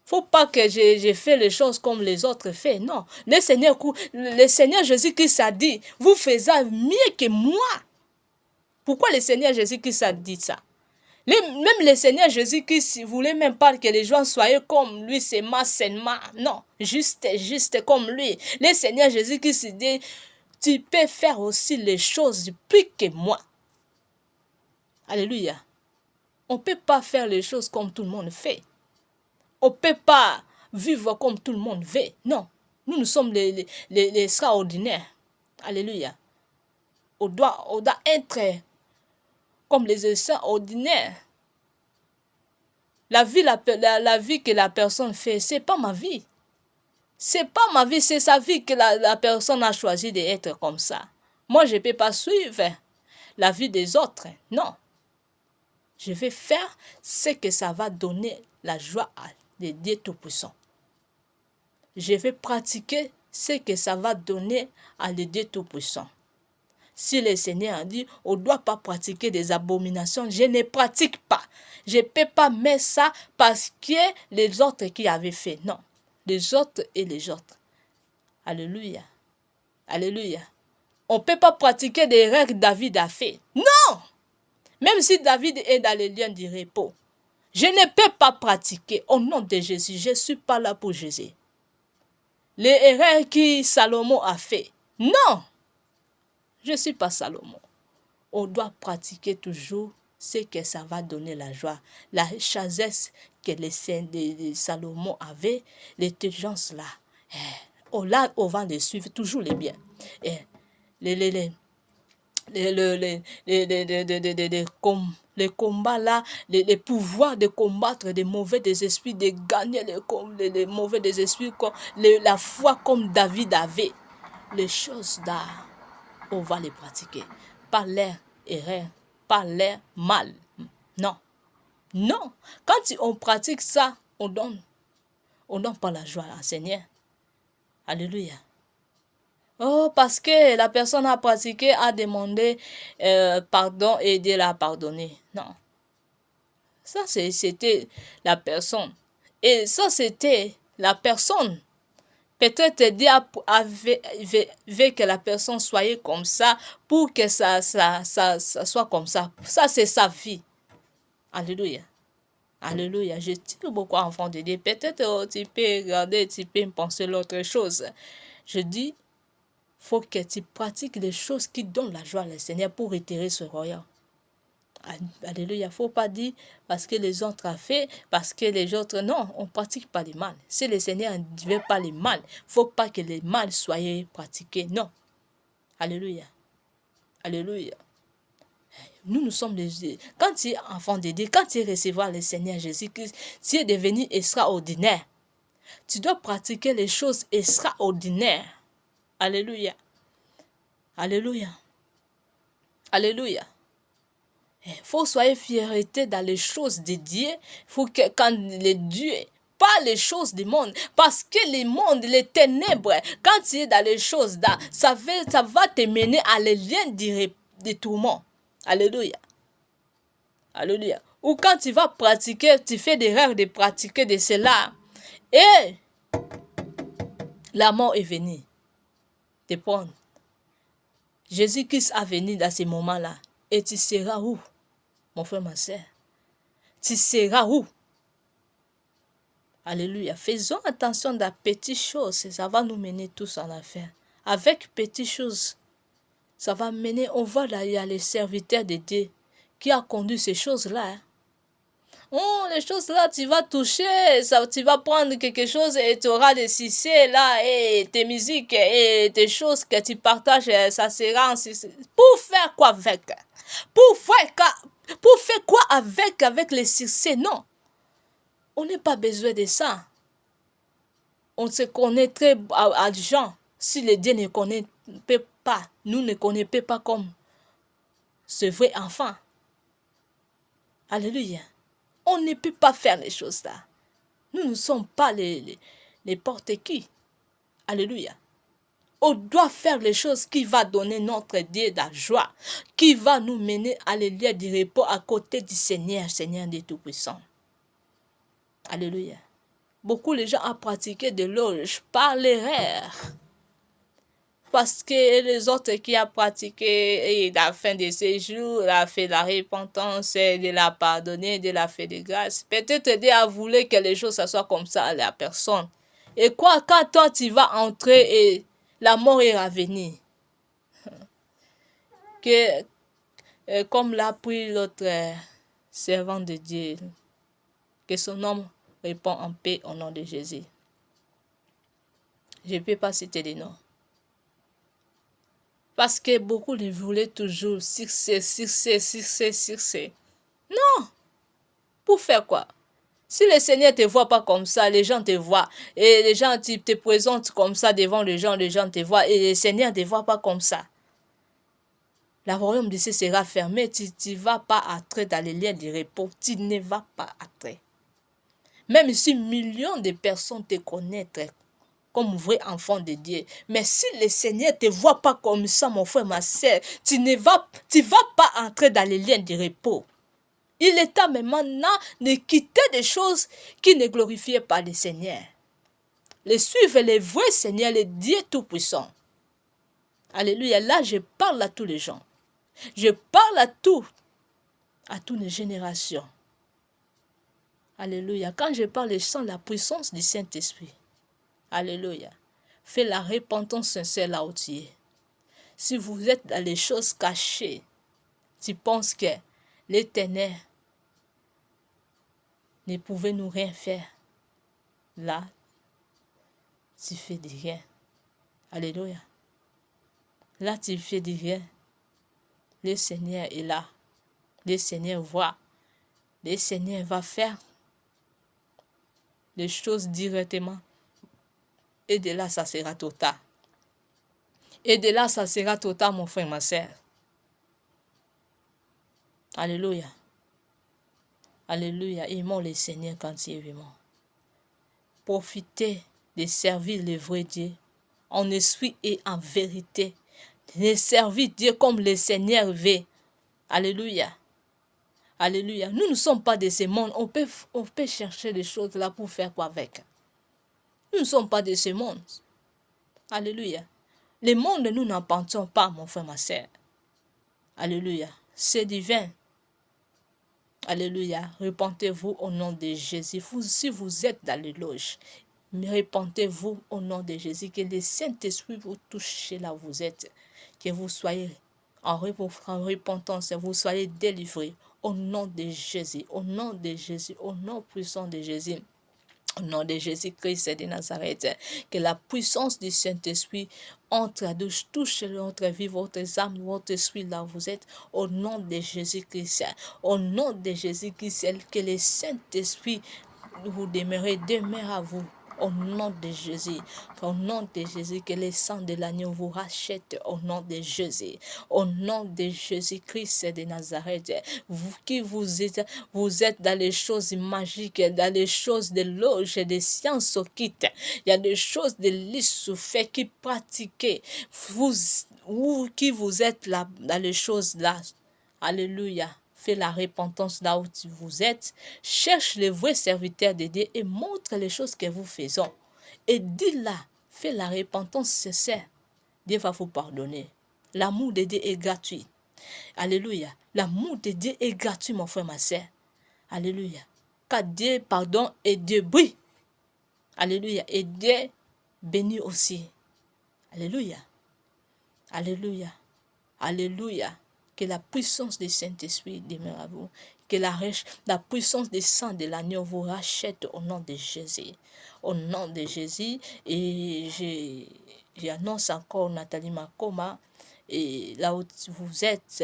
Faut pas que je fais les choses comme les autres font. Non. Le Seigneur Jésus-Christ a dit, vous faites mieux que moi. Pourquoi le Seigneur Jésus-Christ a dit ça? Même le Seigneur Jésus-Christ ne voulait même pas que les gens soient comme lui, seulement. Non, juste comme lui. Le Seigneur Jésus-Christ dit, tu peux faire aussi les choses plus que moi. Alléluia. On ne peut pas faire les choses comme tout le monde fait. On ne peut pas vivre comme tout le monde veut. Non, nous sommes les extraordinaires. Alléluia. On doit être comme les extraordinaires. La vie que la personne fait, ce n'est pas ma vie. Ce n'est pas ma vie, c'est sa vie que la personne a choisi d'être comme ça. Moi, je ne peux pas suivre la vie des autres. Non. Je vais faire ce que ça va donner la joie à Dieu Tout-Puissant. Je vais pratiquer ce que ça va donner à Dieu Tout-Puissant. Si le Seigneur a dit, on ne doit pas pratiquer des abominations, je ne pratique pas. Je ne peux pas mettre ça parce que les autres qui avaient fait. Non, les autres et les autres. Alléluia. Alléluia. On ne peut pas pratiquer des règles que David a fait. Non! Même si David est dans les lieux du repos. Je ne peux pas pratiquer au nom de Jésus. Je ne suis pas là pour Jésus. Les erreurs que Salomon a fait. Non! Je ne suis pas Salomon. On doit pratiquer toujours ce que ça va donner la joie. La sagesse que les saints de Salomon avaient, l'intelligence là. Là, on va les suivre toujours les biens. Les combats là, les pouvoirs de combattre des mauvais des esprits, de gagner les mauvais des esprits, la foi comme David avait. Les choses là, on va les pratiquer. Pas l'air erreur, pas l'air mal. Non. Non. Quand on pratique ça, on donne pas la joie à Seigneur. Alléluia. Oh, parce que la personne a pratiqué, a demandé pardon et Dieu l'a pardonné. Non. Ça, c'était la personne. Et ça, c'était la personne. Peut-être Dieu veut que la personne soit comme ça pour que ça soit comme ça. Ça, c'est sa vie. Alléluia. Alléluia. Je tire beaucoup enfant de Dieu. Peut-être tu peux regarder, tu peux penser l'autre chose. Je dis, faut que tu pratiques les choses qui donnent la joie au Seigneur pour retirer ce royaume. Alléluia. Il ne faut pas dire parce que les autres ont fait, parce que les autres... Non, on ne pratique pas le mal. Si le Seigneur ne veut pas le mal, il ne faut pas que le mal soit pratiqué. Non. Alléluia. Alléluia. Nous sommes les... Quand tu es enfant de Dieu, quand tu recevras le Seigneur Jésus-Christ, tu es devenu extraordinaire. Tu dois pratiquer les choses extraordinaires. Alléluia. Alléluia. Alléluia. Il faut soyez fierté dans les choses de Dieu. Il faut que quand les dieux, pas les choses du monde. Parce que le monde, les ténèbres, quand tu es dans les choses là, ça va te mener à les liens de tourment. Alléluia. Alléluia. Ou quand tu vas pratiquer, tu fais des rêves de pratiquer de cela. Et la mort est venue te prendre. Jésus-Christ a venu dans ces moments-là. Et tu seras où, mon frère, ma soeur? Tu seras où? Alléluia. Faisons attention dans petites choses. Ça va nous mener tous en affaire. Avec petites choses, ça va mener. On voit là, il y a les serviteurs de Dieu qui a conduit ces choses-là. Oh, les choses là, tu vas toucher, ça, tu vas prendre quelque chose et tu auras des succès là, et tes musiques et tes choses que tu partages, ça sera en succès. Pour faire quoi avec? Pour faire quoi avec les succès? Non. On n'a pas besoin de ça. On se connaît très à gens. Si les dieux ne connaissent pas, nous ne connaissons pas comme ce vrai enfant. Alléluia. On ne peut pas faire les choses là. Nous ne sommes pas les porte qui. Alléluia. On doit faire les choses qui vont donner notre Dieu de la joie, qui va nous mener à les lieux du repos à côté du Seigneur, Seigneur des Tout-Puissants. Alléluia. Beaucoup de gens ont pratiqué de l'orge par l'erreur. Parce que les autres qui ont pratiqué la fin de ces jours, a fait la repentance, de la pardonner, de la fait de grâce. Peut-être Dieu a voulu que les choses soient comme ça à la personne. Et quoi, quand toi tu vas entrer et la mort est revenue. Comme l'a pris l'autre servant de Dieu, que son nom répond en paix au nom de Jésus. Je ne peux pas citer les noms. Parce que beaucoup ne voulaient toujours succès. Non! Pour faire quoi? Si le Seigneur ne te voit pas comme ça, les gens te voient. Et les gens te présentent comme ça devant les gens te voient. Et le Seigneur ne te voit pas comme ça. La royaume d'ici sera fermée. Tu ne vas pas entrer dans les liens de repos. Tu ne vas pas entrer. Même si millions de personnes te connaissent comme vrai enfant de Dieu. Mais si le Seigneur ne te voit pas comme ça, mon frère, ma soeur, tu ne vas pas entrer dans les liens de repos. Il est temps maintenant de quitter des choses qui ne glorifiaient pas le Seigneur. Les suivre le vrai Seigneur, le Dieu Tout-Puissant. Alléluia. Là, je parle à tous les gens. Je parle à toutes les générations. Alléluia. Quand je parle, je sens la puissance du Saint-Esprit. Alléluia. Fais la repentance sincère là où tu es. Si vous êtes dans les choses cachées, tu penses que les ténèbres ne pouvaient nous rien faire. Là, tu fais du rien. Alléluia. Là, tu fais du rien. Le Seigneur est là. Le Seigneur voit. Le Seigneur va faire les choses directement. Et de là, ça sera total. Et de là, ça sera total, mon frère, ma soeur. Alléluia. Alléluia. Aimons le Seigneur quand il est vivant. Profitez de servir le vrai Dieu en esprit et en vérité. De servir Dieu comme le Seigneur veut. Alléluia. Alléluia. Nous ne sommes pas de ce monde. On peut chercher des choses là pour faire quoi avec. Nous ne sommes pas de ce monde. Alléluia. Le monde, nous n'appartenons pas, mon frère, ma soeur. Alléluia. C'est divin. Alléluia. Repentez-vous au nom de Jésus. Si vous êtes dans les loges, repentez-vous au nom de Jésus. Que le Saint-Esprit vous touche là où vous êtes. Que vous soyez en repentance, vous soyez délivrés au nom de Jésus. Au nom de Jésus. Au nom puissant de Jésus. Au nom de Jésus-Christ de Nazareth, que la puissance du Saint-Esprit entre, touche votre vie, votre âme, votre esprit là où vous êtes, au nom de Jésus-Christ. Au nom de Jésus-Christ, que le Saint-Esprit vous demeure à vous. Au nom de Jésus, au nom de Jésus, que le sang de l'agneau vous rachète au nom de Jésus, au nom de Jésus-Christ de Nazareth, vous qui vous êtes dans les choses magiques, dans les choses de loge, des sciences occultes, il y a des choses de l'issouffait qui pratiquez, vous qui vous êtes là, dans les choses là, alléluia. Fais la repentance là où vous êtes, cherche les vrais serviteurs de Dieu et montre les choses que vous faisons. Et dis-là, fais la repentance sincère. Dieu va vous pardonner. L'amour de Dieu est gratuit. Alléluia. L'amour de Dieu est gratuit, mon frère, ma soeur. Alléluia. Car Dieu pardonne et Dieu brille. Alléluia. Et Dieu bénit aussi. Alléluia. Alléluia. Alléluia. Que la puissance du Saint-Esprit demeure à vous. Que la puissance du sang de l'agneau vous rachète au nom de Jésus. Au nom de Jésus. Et j'annonce encore Nathalie Makoma. Et là où vous êtes,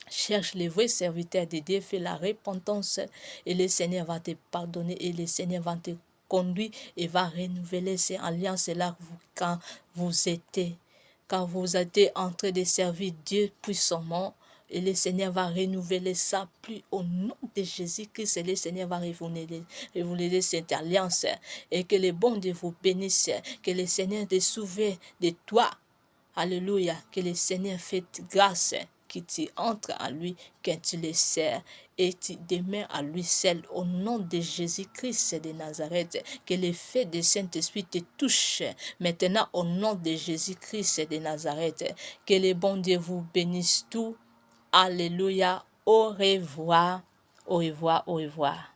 cherche les vrais serviteurs de Dieu, fais la repentance. Et le Seigneur va te pardonner. Et le Seigneur va te conduire et va renouveler ces alliances-là quand vous étiez. Quand vous êtes en train de servir Dieu puissamment, et le Seigneur va renouveler ça plus au nom de Jésus-Christ. Et le Seigneur va renouveler cette alliance. Et que le bon Dieu vous bénisse. Que le Seigneur te sauve de toi. Alléluia. Que le Seigneur fait grâce. Que tu entres en lui, que tu le sers et tu demeures à lui seul au nom de Jésus-Christ de Nazareth. Que l'effet du Saint-Esprit te touche maintenant au nom de Jésus-Christ de Nazareth. Que le bon Dieu vous bénisse tout. Alléluia. Au revoir. Au revoir. Au revoir.